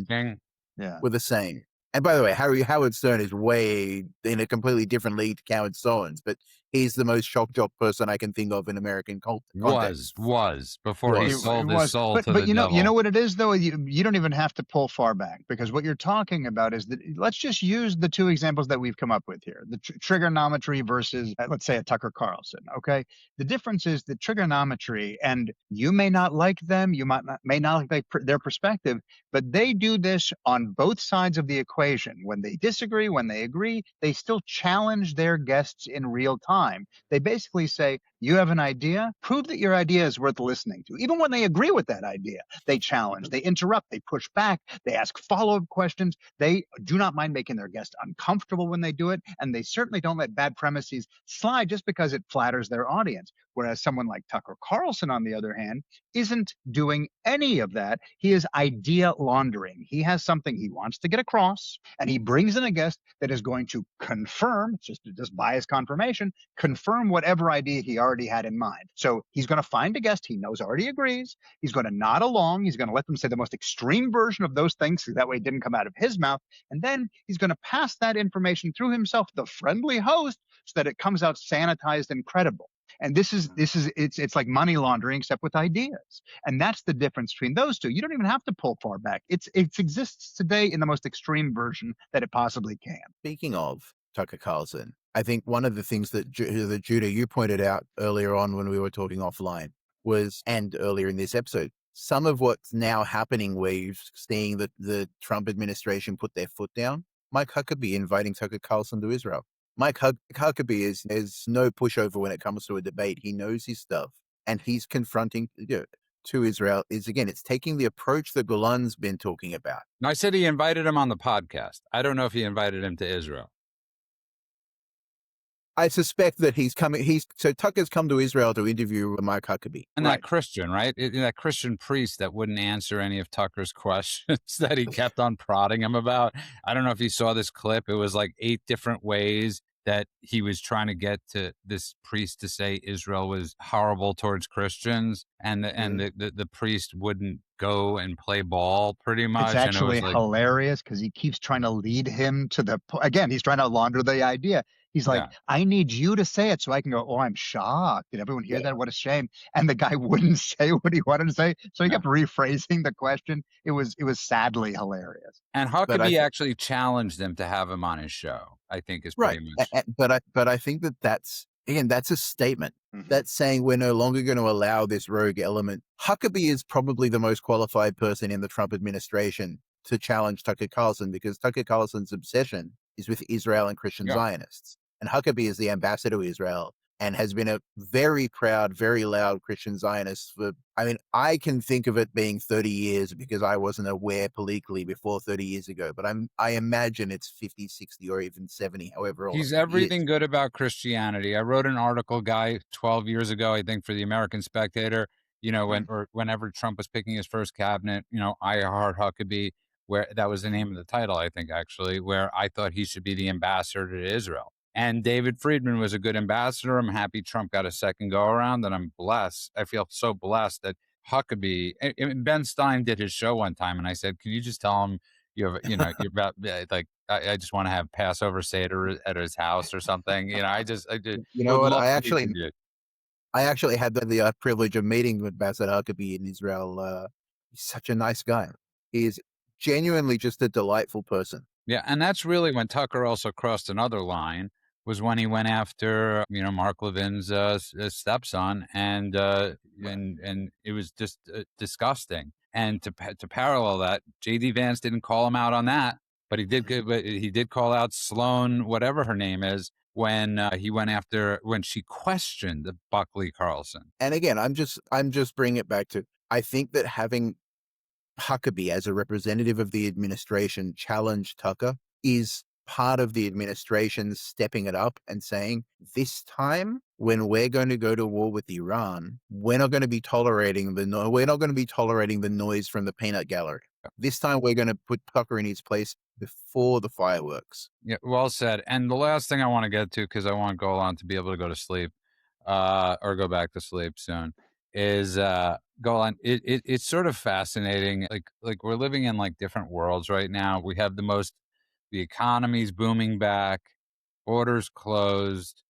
King. Yeah, were the same. And by the way, Howard Stern is way in a completely different league to Howard Owens, but he's the most shock jock person I can think of in American culture. Was before he sold his soul to the devil. You know what it is, though? You don't even have to pull far back, because what you're talking about is that, let's just use the two examples that we've come up with here, the trigonometry versus, let's say, a Tucker Carlson, okay? The difference is the trigonometry, and you may not like them, you may not like their perspective, but they do this on both sides of the equation. When they disagree, when they agree, they still challenge their guests in real time. They basically say, you have an idea, prove that your idea is worth listening to. Even when they agree with that idea, they challenge, they interrupt, they push back, they ask follow-up questions. They do not mind making their guest uncomfortable when they do it, and they certainly don't let bad premises slide just because it flatters their audience. Whereas someone like Tucker Carlson, on the other hand, isn't doing any of that. He is idea laundering. He has something he wants to get across, and he brings in a guest that is going to confirm, just by his confirmation, confirm whatever idea he already had in mind. So he's going to find a guest he knows already agrees. He's going to nod along. He's going to let them say the most extreme version of those things, so that way it didn't come out of his mouth. And then he's going to pass that information through himself, the friendly host, so that it comes out sanitized and credible. And it's like money laundering, except with ideas. And that's the difference between those two. You don't even have to pull far back. It exists today in the most extreme version that it possibly can. Speaking of Tucker Carlson, I think one of the things that Judah, you pointed out earlier on when we were talking offline was, and earlier in this episode, some of what's now happening where you're seeing the Trump administration put their foot down. Mike Huckabee inviting Tucker Carlson to Israel. Mike Huckabee is no pushover when it comes to a debate. He knows his stuff, and he's confronting to Israel. It's taking the approach that Golan's been talking about. I said he invited him on the podcast. I don't know if he invited him to Israel. I suspect that so Tucker's come to Israel to interview Mike Huckabee. And that Right. Christian, right? That Christian priest that wouldn't answer any of Tucker's questions that he kept on prodding him about. I don't know if you saw this clip. It was like 8 different ways that he was trying to get to this priest to say Israel was horrible towards Christians, and the priest wouldn't go and play ball pretty It's much. And it actually was like, hilarious because he keeps trying to lead him to again, he's trying to launder the idea. He's like, yeah. I need you to say it so I can go, oh, I'm shocked. Did everyone hear that? What a shame. And the guy wouldn't say what he wanted to say. So he No. kept rephrasing the question. It was sadly hilarious. And But I Huckabee th- actually challenged him to have him on his show, I think is right, pretty much. but I think that's again, that's a statement. Mhm. That's saying we're no longer going to allow this rogue element. Huckabee is probably the most qualified person in the Trump administration to challenge Tucker Carlson, because Tucker Carlson's obsession is with Israel and Christian Yeah. Zionists. And Huckabee is the ambassador to Israel and has been a very proud, very loud Christian Zionist for, I mean, I can think of it being 30 years because I wasn't aware politically before 30 years ago, but I imagine it's 50, 60, or even 70, however old He's it is. everything good about Christianity. I wrote an article, guy, 12 years ago, I think, for the American Spectator, whenever Trump was picking his first cabinet, I Heart Huckabee, where that was the name of the title, I think, actually, where I thought he should be the ambassador to Israel. And David Friedman was a good ambassador. I'm happy Trump got a second go around, and I'm blessed. I feel so blessed that Huckabee, and Ben Stein did his show one time, and I said, can you just tell him you're about like, I just want to have Passover Seder at his house or something. I You know would what? love to be interviewed. I actually had the privilege of meeting with Bassett Huckabee in Israel. He's such a nice guy. He is genuinely just a delightful person. Yeah, and that's really when Tucker also crossed another line, was when he went after Mark Levin's stepson, and Right. and it was just disgusting. And to parallel that, JD Vance didn't call him out on that, but he did call out Sloan, whatever her name is, when he went after, when she questioned Buckley Carlson. And again, I'm just bringing it back to, I think that having Huckabee as a representative of the administration challenge Tucker is part of the administration stepping it up and saying, this time when we're going to go to war with Iran, we're not going to be tolerating the noise from the peanut gallery. This time we're going to put Tucker in his place before the fireworks. Yeah, well said. And the last thing I want to get to, because I want Golan to be able to go to sleep, or go back to sleep soon, is Golan. It's sort of fascinating. Like we're living in like different worlds right now. We have the economy's booming back, borders closed.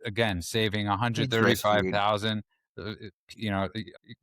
Again, saving Interest free. 135,000.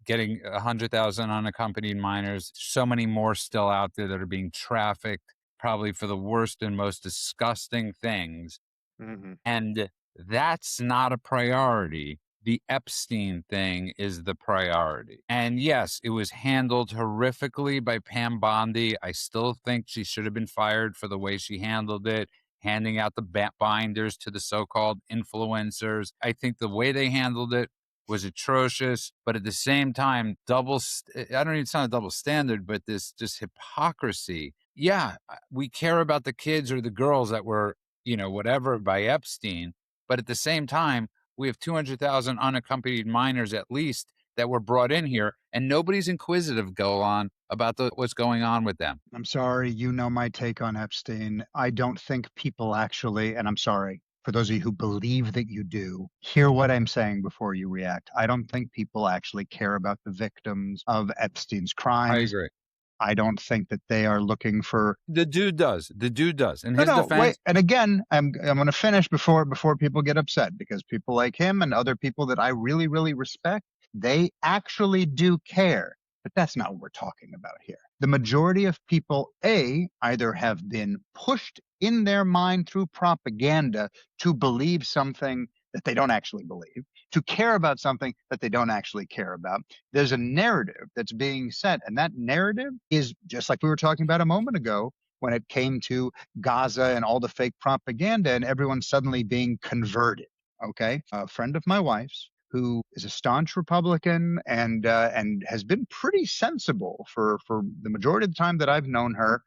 Getting 100,000 unaccompanied minors. So many more still out there that are being trafficked, probably for the worst and most disgusting things. Mhm. And that's not a priority. The Epstein thing is the priority. And yes, it was handled horrifically by Pam Bondi. I still think she should have been fired for the way she handled it, handing out the binders to the so-called influencers. I think the way they handled it was atrocious, but at the same time, I don't even sound a double standard, but this just hypocrisy. Yeah, we care about the kids or the girls that were, whatever, by Epstein, but at the same time, we have 200,000 unaccompanied minors at least that were brought in here, and nobody's inquisitive, Golan, about what's going on with them. I'm sorry, you know my take on Epstein. I don't think people actually, and I'm sorry for those of you who believe that you do, hear what I'm saying before you react. I don't think people actually care about the victims of Epstein's I crimes. agree. I don't think that they are looking for. The dude does. The dude does. In No, his no, wait. defense, And again, I'm going to finish before people get upset, because people like him and other people that I really, really respect, they actually do care. But that's not what we're talking about here. The majority of people, either have been pushed in their mind through propaganda to believe something that they don't actually believe, to care about something that they don't actually care about. There's a narrative that's being set, and that narrative is just like we were talking about a moment ago when it came to Gaza and all the fake propaganda and everyone suddenly being converted. Okay. A friend of my wife's who is a staunch Republican and has been pretty sensible for the majority of the time that I've known her.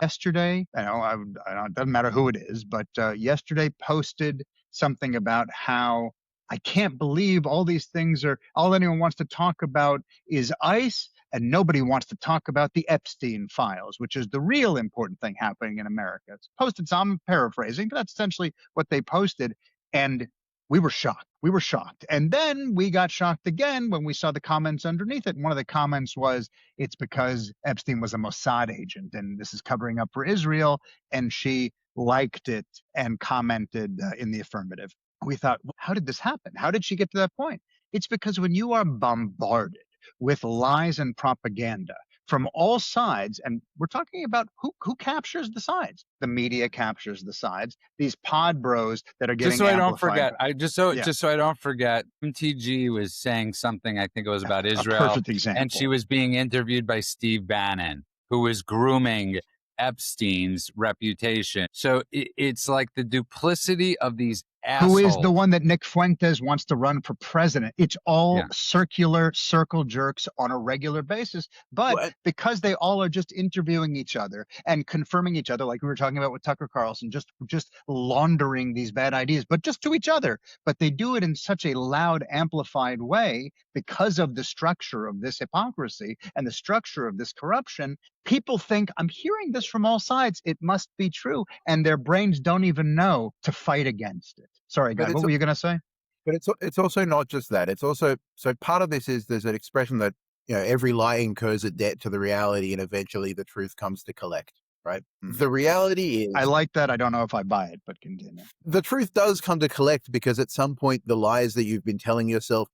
Yesterday, it doesn't matter who it is, but yesterday posted something about how I can't believe all these things are, all anyone wants to talk about is ICE, and nobody wants to talk about the Epstein files, which is the real important thing happening in America. It's posted, so I'm paraphrasing, but that's essentially what they posted. And we were shocked. We were shocked. And then we got shocked again when we saw the comments underneath it. And one of the comments was, it's because Epstein was a Mossad agent and this is covering up for Israel. And she liked it and commented in the affirmative. We thought, how did this happen? How did she get to that point? It's because when you are bombarded with lies and propaganda from all sides, and we're talking about who captures the sides. The media captures the sides. These pod bros that are getting Just so I don't amplified. forget, just so I don't forget, MTG was saying something, I think it was about A Israel, perfect example. and she was being interviewed by Steve Bannon, who was grooming Epstein's reputation. So it's like the duplicity of these assholes. Who is the one that Nick Fuentes wants to run for president? It's all Yeah. circular circle jerks on a regular basis. But What? because they all are just interviewing each other and confirming each other, like we were talking about with Tucker Carlson, just laundering these bad ideas, but just to each other. But they do it in such a loud, amplified way because of the structure of this hypocrisy and the structure of this corruption. People think, I'm hearing this from all sides, it must be true. And their brains don't even know to fight against it. Sorry, But guys, what were you going to say? But it's also not just that. It's also, so part of this is there's an expression that, every lie incurs a debt to the reality and eventually the truth comes to collect, right? The reality is, I like that. I don't know if I buy it, but continue. the truth does come to collect because at some point the lies that you've been telling yourself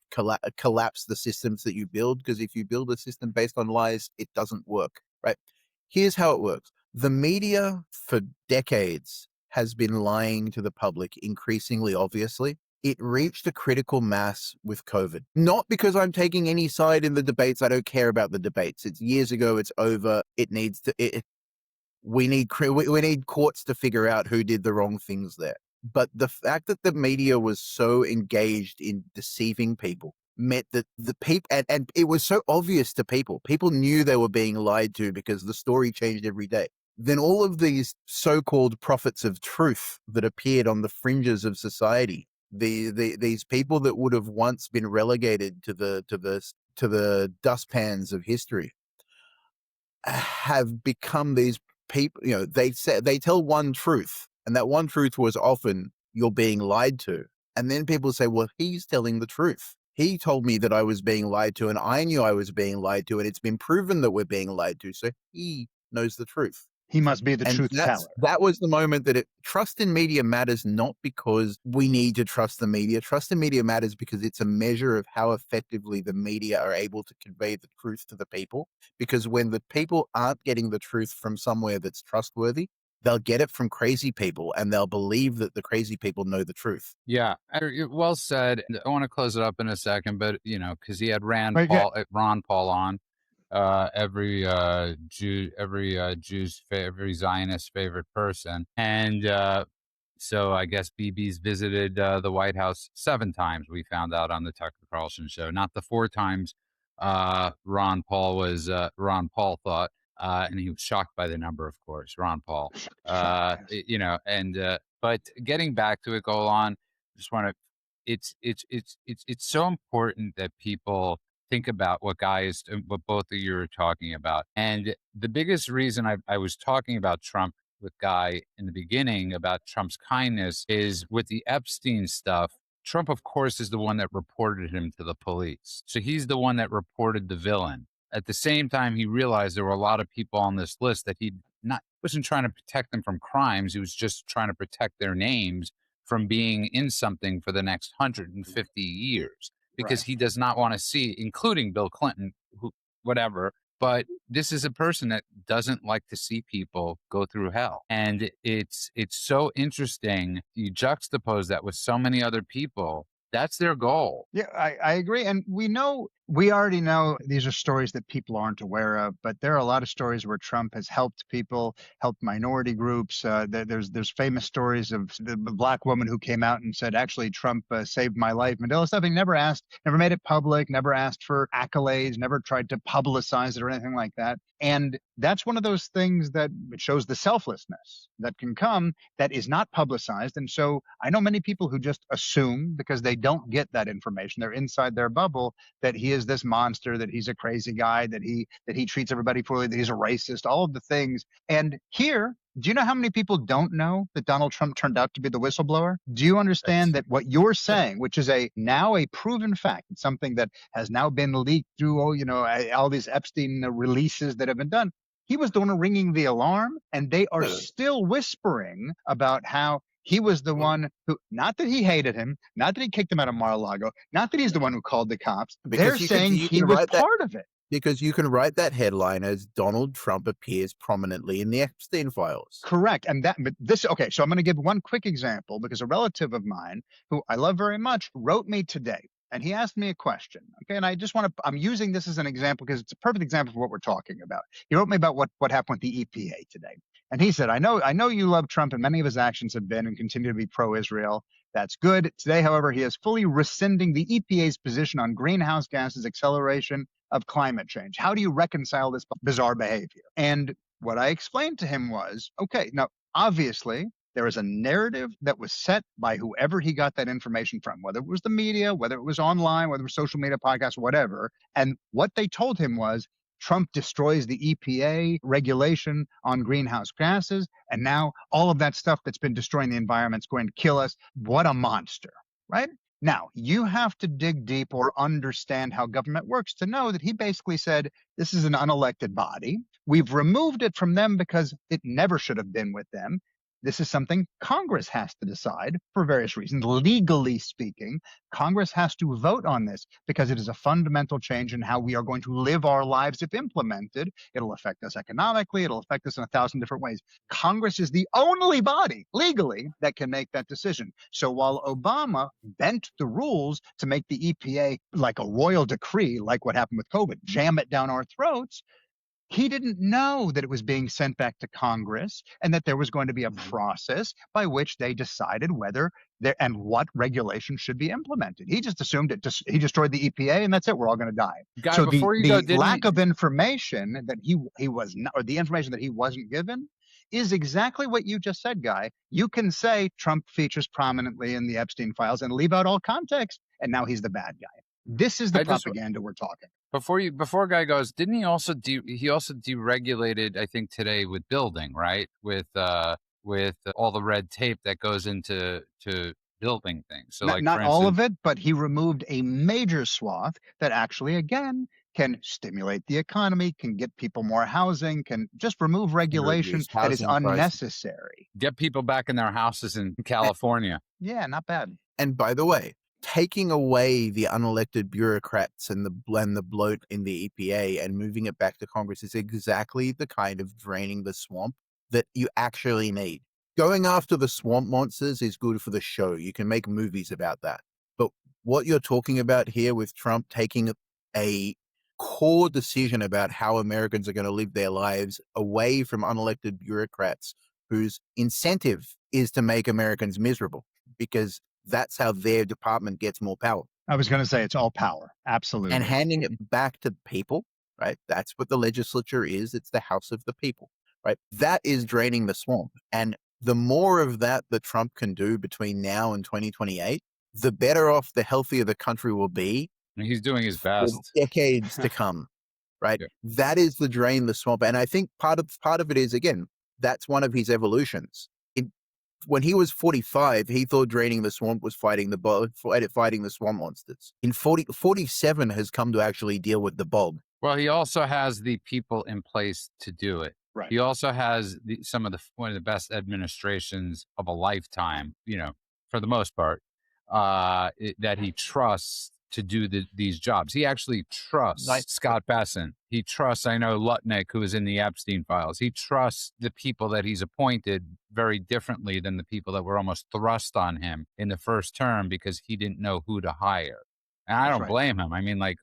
collapse the systems that you build, because if you build a system based on lies, it doesn't work, right? Here's how it works. The media for decades has been lying to the public increasingly obviously. It reached a critical mass with COVID. Not because I'm taking any side in the debates. I don't care about the debates. It's years ago. It's over. It needs to, we need courts to figure out who did the wrong things there. But the fact that the media was so engaged in deceiving people meant that the people, and it was so obvious to people. People knew they were being lied to because the story changed every day. Then all of these so-called prophets of truth that appeared on the fringes of society, these people that would have once been relegated to the dustpans of history, have become these people. They tell one truth, and that one truth was often you're being lied to. And then people say, well, he's telling the truth. He told me that I was being lied to, and I knew I was being lied to, and it's been proven that we're being lied to. So he knows the truth. He must be the And truth teller. that was the moment that trust in media matters, not because we need to trust the media. Trust in media matters because it's a measure of how effectively the media are able to convey the truth to the people. Because when the people aren't getting the truth from somewhere that's trustworthy, they'll get it from crazy people and they'll believe that the crazy people know the truth. Yeah, well said. I want to close it up in a second, but because he had Ron Paul on, every every Zionist favorite person, and so I guess BB's visited the White House 7 times. We found out on the Tucker Carlson show, not the 4 times Ron Paul thought, and he was shocked by the number, of course. Ron Paul, but getting back to it, go on. Just want to. It's so important that people think about what both of you are talking about. And the biggest reason I was talking about Trump with Guy in the beginning about Trump's kindness is with the Epstein stuff. Trump, of course, is the one that reported him to the police. So he's the one that reported the villain. At the same time, he realized there were a lot of people on this list that he wasn't trying to protect them from crimes. He was just trying to protect their names from being in something for the next 150 years. Because he does not want to see, including Bill Clinton, whatever. But this is a person that doesn't like to see people go through hell. And it's so interesting. You juxtapose that with so many other people. That's their goal. Yeah, I agree. And we know We already know these are stories that people aren't aware of, but there are a lot of stories where Trump has helped people, helped minority groups. There's famous stories of the black woman who came out and said, "Actually, Trump saved my life." And all this stuff. He never asked, never made it public, never asked for accolades, never tried to publicize it or anything like that. And that's one of those things that it shows the selflessness that can come that is not publicized. And so I know many people who just assume because they don't get that information, they're inside their bubble, that he is this monster, that he's a crazy guy, that he treats everybody poorly, that he's a racist, all of the things. And here, do you know how many people don't know that Donald Trump turned out to be the whistleblower? Do you understand That's that what you're yeah. saying, which is now a proven fact, it's something that has now been leaked through all these Epstein releases that have been done. He was the one ringing the alarm, and they are No, no, still whispering about how he was the well, one who, not that he hated him, not that he kicked him out of Mar-a-Lago, not that he's the one who called the cops. They're because saying you he can was write that part of it. because you can write that headline as Donald Trump appears prominently in the Epstein files. Correct. But this, okay, so I'm going to give one quick example because a relative of mine who I love very much wrote me today and he asked me a question. Okay. And I just I'm using this as an example because it's a perfect example of what we're talking about. He wrote me about what happened with the EPA today. And he said, I know you love Trump and many of his actions have been and continue to be pro-Israel. That's good. Today, however, he is fully rescinding the EPA's position on greenhouse gases acceleration of climate change. How do you reconcile this bizarre behavior? And what I explained to him was, okay, now, obviously, there is a narrative that was set by whoever he got that information from, whether it was the media, whether it was online, whether it was social media podcasts, whatever. And what they told him was Trump destroys the EPA regulation on greenhouse gases. And now all of that stuff that's been destroying the environment is going to kill us. What a monster, right? Now, you have to dig deep or understand how government works to know that he basically said, this is an unelected body. We've removed it from them because it never should have been with them. This is something Congress has to decide for various reasons. Legally speaking, Congress has to vote on this because it is a fundamental change in how we are going to live our lives if implemented. It'll affect us economically. It'll affect us in 1,000 different ways. Congress is the only body legally that can make that decision. So while Obama bent the rules to make the EPA like a royal decree, like what happened with COVID, jam it down our throats, he didn't know that it was being sent back to Congress and that there was going to be a process by which they decided whether there and what regulations should be implemented. He just assumed he destroyed the EPA and that's it. We're all going to die. Guy, So before you go, the lack of information that he was not, or the information that he wasn't given, is exactly what you just said, Guy. You can say Trump features prominently in the Epstein files and leave out all context, and now he's the bad guy. This is the I just propaganda we're talking. before Guy goes, didn't he also he also deregulated, I think, today with building, right? With all the red tape that goes into building things. So like, Not for all of instance, it, but he removed a major swath that actually, again, can stimulate the economy, can get people more housing, can just remove regulation Reduce that is housing prices. unnecessary. get people back in their houses in California. Yeah, not bad. And by the way, taking away the unelected bureaucrats and the bloat in the EPA and moving it back to Congress is exactly the kind of draining the swamp that you actually need. Going after the swamp monsters is good for the show. You can make movies about that. But what you're talking about here with Trump taking a core decision about how Americans are going to live their lives away from unelected bureaucrats whose incentive is to make Americans miserable because that's how their department gets more power. I was going to say it's all power. And Absolutely. handing it back to people, right? That's what the legislature is. It's the house of the people, right? That is draining the swamp. And the more of that Trump can do between now and 2028, the better off, the healthier the country will be And he's doing his for best. decades to come, right? Yeah. That is the drain the swamp. And I think part of it is, again, that's one of his evolutions. When he was 45, he thought draining the swamp was fighting the swamp monsters. In 47 has come to actually deal with the bog. Well, he also has the people in place to do it. Right. He also has one of the best administrations of a lifetime, for the most part, that he trusts to do these jobs. He actually trusts Right. Scott Bessent. He trusts, I know, Lutnick, who is in the Epstein files. He trusts the people that he's appointed very differently than the people that were almost thrust on him in the first term because he didn't know who to hire. And I That's don't right. blame him. I mean, like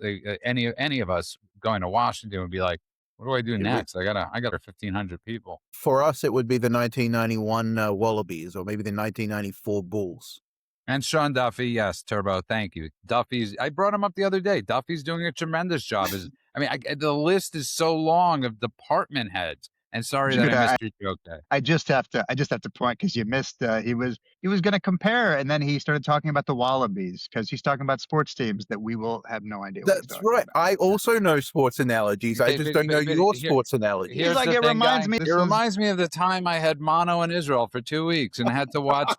any of us going to Washington would be like, what do I do It would, next? I got 1,500 people. for us, it would be the 1991 Wallabies, or maybe the 1994 Bulls. And Sean Duffy, yes, Turbo, thank you. Duffy's, I brought him up the other day. Duffy's doing a tremendous job. The list is so long of department heads. And sorry that I Judah, missed your joke there. I just have to point because you missed. He was going to compare, and then he started talking about the Wallabies because he's talking about sports teams that we will have no idea what he's That's talking right. about. I also know sports analogies. I just don't know your sports analogies. He's like, the it thing, reminds guy. me. It reminds me of the time I had mono in Israel for 2 weeks and had to watch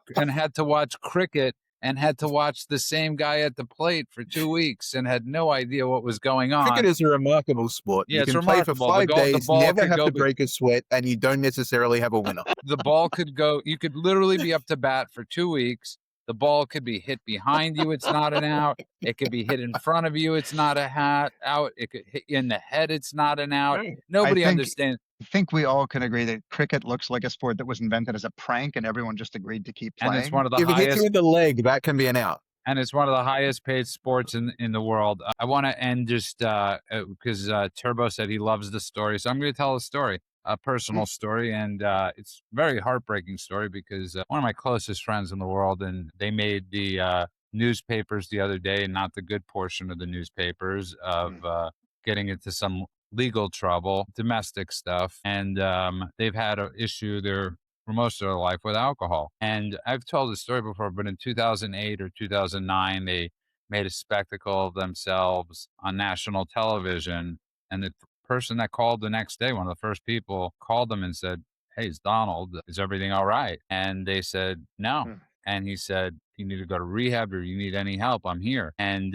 cricket and had to watch the same guy at the plate for 2 weeks and had no idea what was going on. Cricket is a remarkable sport. Yeah, you it's can play for remarkable. 5 the days, ball never could have go to break a sweat, and you don't necessarily have a winner. the ball could go. You could literally be up to bat for 2 weeks. The ball could be hit behind you. It's not an out. It could be hit in front of you. It's not a out. It could hit you in the head. It's not an out. Nobody understands. I think we all can agree that cricket looks like a sport that was invented as a prank, and everyone just agreed to keep playing. And it's one of the If it hits you highest. in the leg, that can be an out. And it's one of the highest paid sports in the world. I want to end just because Turbo said he loves the story. So I'm going to tell a story, a personal story. And it's a very heartbreaking story because one of my closest friends in the world, and they made the newspapers the other day, not the good portion of the newspapers, of getting into some legal trouble, domestic stuff. And they've had an issue there for most of their life with alcohol. And I've told this story before, but in 2008 or 2009, they made a spectacle of themselves on national television. And the person that called the next day, one of the first people, called them and said, "Hey, it's Donald. Is everything all right?" And they said, "No." And he said, "You need to go to rehab or you need any help, I'm here." And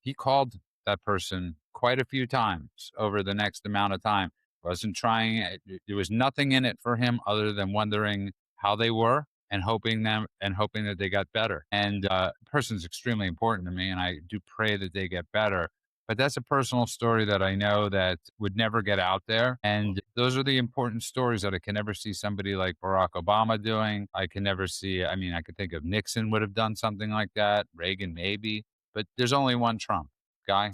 he called that person quite a few times over the next amount of time. Wasn't trying it. There was nothing in it for him other than wondering how they were and hoping that they got better. And person's extremely important to me, and I do pray that they get better. But that's a personal story that I know that would never get out there. And those are the important stories that I can never see somebody like Barack Obama doing. I can never see, I mean, I could think of Nixon would have done something like that, Reagan maybe, but there's only one Trump. Guy.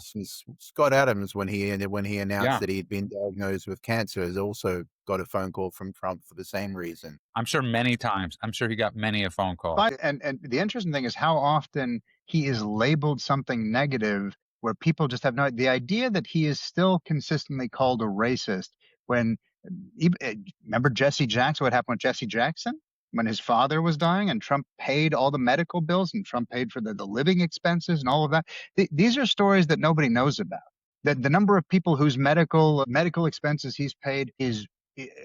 Scott Adams, when he announced Yeah. that he'd been diagnosed with cancer, has also got a phone call from Trump for the same reason. I'm sure many times. I'm sure he got many a phone call. And the interesting thing is how often he is labeled something negative where people just have the idea that he is still consistently called a racist when remember Jesse Jackson, what happened with Jesse Jackson when his father was dying and Trump paid all the medical bills and Trump paid for the living expenses and all of that. These are stories that nobody knows about. The number of people whose medical expenses he's paid is,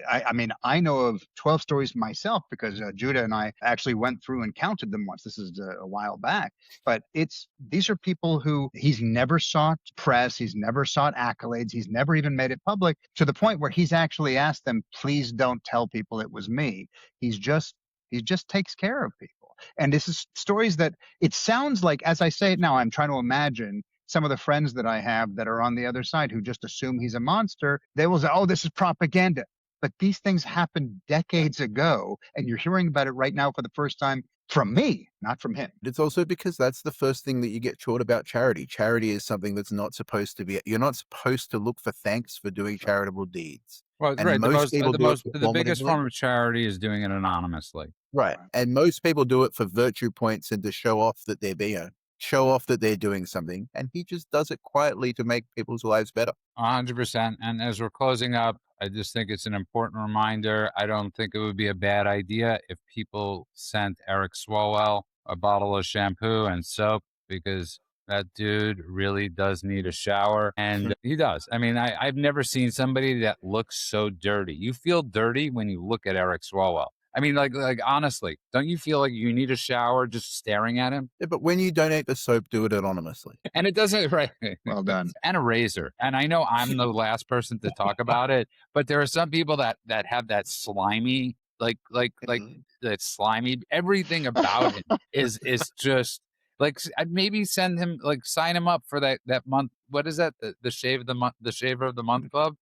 I mean, I know of 12 stories myself because Judah and I actually went through and counted them once. This is a while back. But these are people who he's never sought press. He's never sought accolades. He's never even made it public to the point where he's actually asked them, please don't tell people it was me. He just takes care of people. And this is stories that it sounds like, as I say it now, I'm trying to imagine some of the friends that I have that are on the other side who just assume he's a monster. They will say, oh, this is propaganda. But these things happened decades ago, and you're hearing about it right now for the first time from me, not from him. It's also because that's the first thing that you get taught about charity. Charity is something that's not supposed to be. You're not supposed to look for thanks for doing charitable deeds. Well, And right. most people do it The biggest performatively. form of charity is doing it anonymously. Right. And most people do it for virtue points and to show off that they're doing something. And he just does it quietly to make people's lives better. 100%. And as we're closing up, I just think it's an important reminder. I don't think it would be a bad idea if people sent Eric Swalwell a bottle of shampoo and soap, because that dude really does need a shower. And he does. I mean, I've never seen somebody that looks so dirty. You feel dirty when you look at Eric Swalwell. I mean, like honestly, don't you feel like you need a shower just staring at him? Yeah, but when you donate the soap, do it anonymously. And it doesn't, right? Well done. And a razor. And I know I'm the last person to talk about it, but there are some people that have that slimy, like that slimy. Everything about him is just like, I'd maybe send him, like, sign him up for that month. What is that? The shave of the month, the shaver of the month club.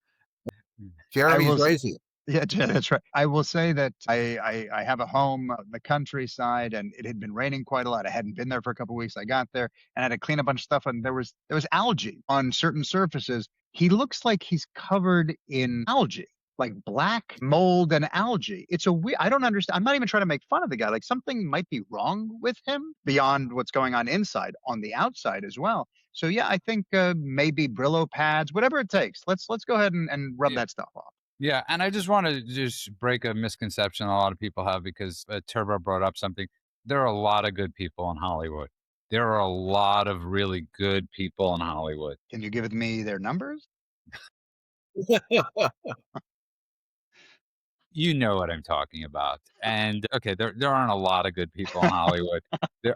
Jeremy's razor. Yeah, that's right. I will say that I have a home in the countryside, and it had been raining quite a lot. I hadn't been there for a couple weeks. I got there and I had to clean a bunch of stuff, and there was algae on certain surfaces. He looks like he's covered in algae, like black mold and algae. It's a weird. I don't understand. I'm not even trying to make fun of the guy. Like something might be wrong with him beyond what's going on inside, on the outside as well. So yeah, I think maybe Brillo pads, whatever it takes. Let's go ahead and rub Yeah. that stuff off. Yeah, and I just want to just break a misconception a lot of people have because Turbo brought up something. There are a lot of good people in Hollywood. There are a lot of really good people in Hollywood. Can you give me their numbers? You know what I'm talking about. And okay, there aren't a lot of good people in Hollywood.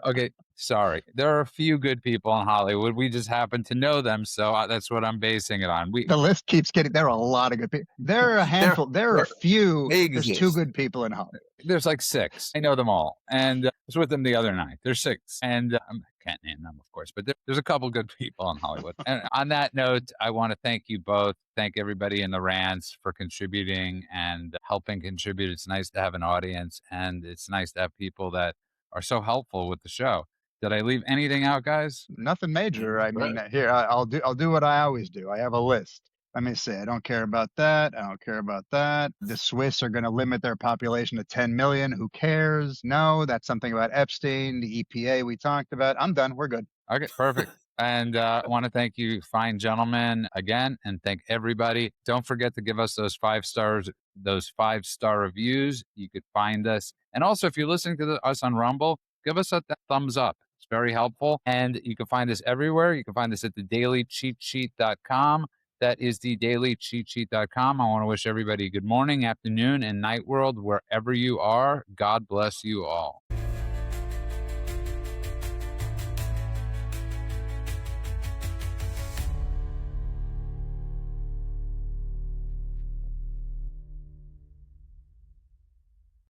Okay, sorry. There are a few good people in Hollywood. We just happen to know them, so that's what I'm basing it on. The list keeps getting. There are a lot of good people. There are a handful. There are a few. They There's two exist. good people in Hollywood. There's like 6. I know them all, and I was with them the other night. There's 6, and I can't name them, of course, but there's a couple good people in Hollywood. And on that note, I want to thank you both. Thank everybody in the rants for contributing and helping contribute. It's nice to have an audience, and it's nice to have people that are so helpful with the show. Did I leave anything out, guys? Nothing major. I mean, Right. here I'll do what I always do. I have a list. Let me see. I don't care about that. I don't care about that. The Swiss are going to limit their population to 10 million. Who cares? No, that's something about Epstein, the EPA we talked about. I'm done. We're good. Okay, perfect. And I want to thank you, fine gentlemen, again, and thank everybody. Don't forget to give us those 5 stars, those 5-star reviews. You could find us. And also, if you're listening to us on Rumble, give us a thumbs up. It's very helpful. And you can find us everywhere. You can find us at thedailycheatsheet.com. That is thedailycheatsheet.com. I want to wish everybody good morning, afternoon, and night world, wherever you are. God bless you all.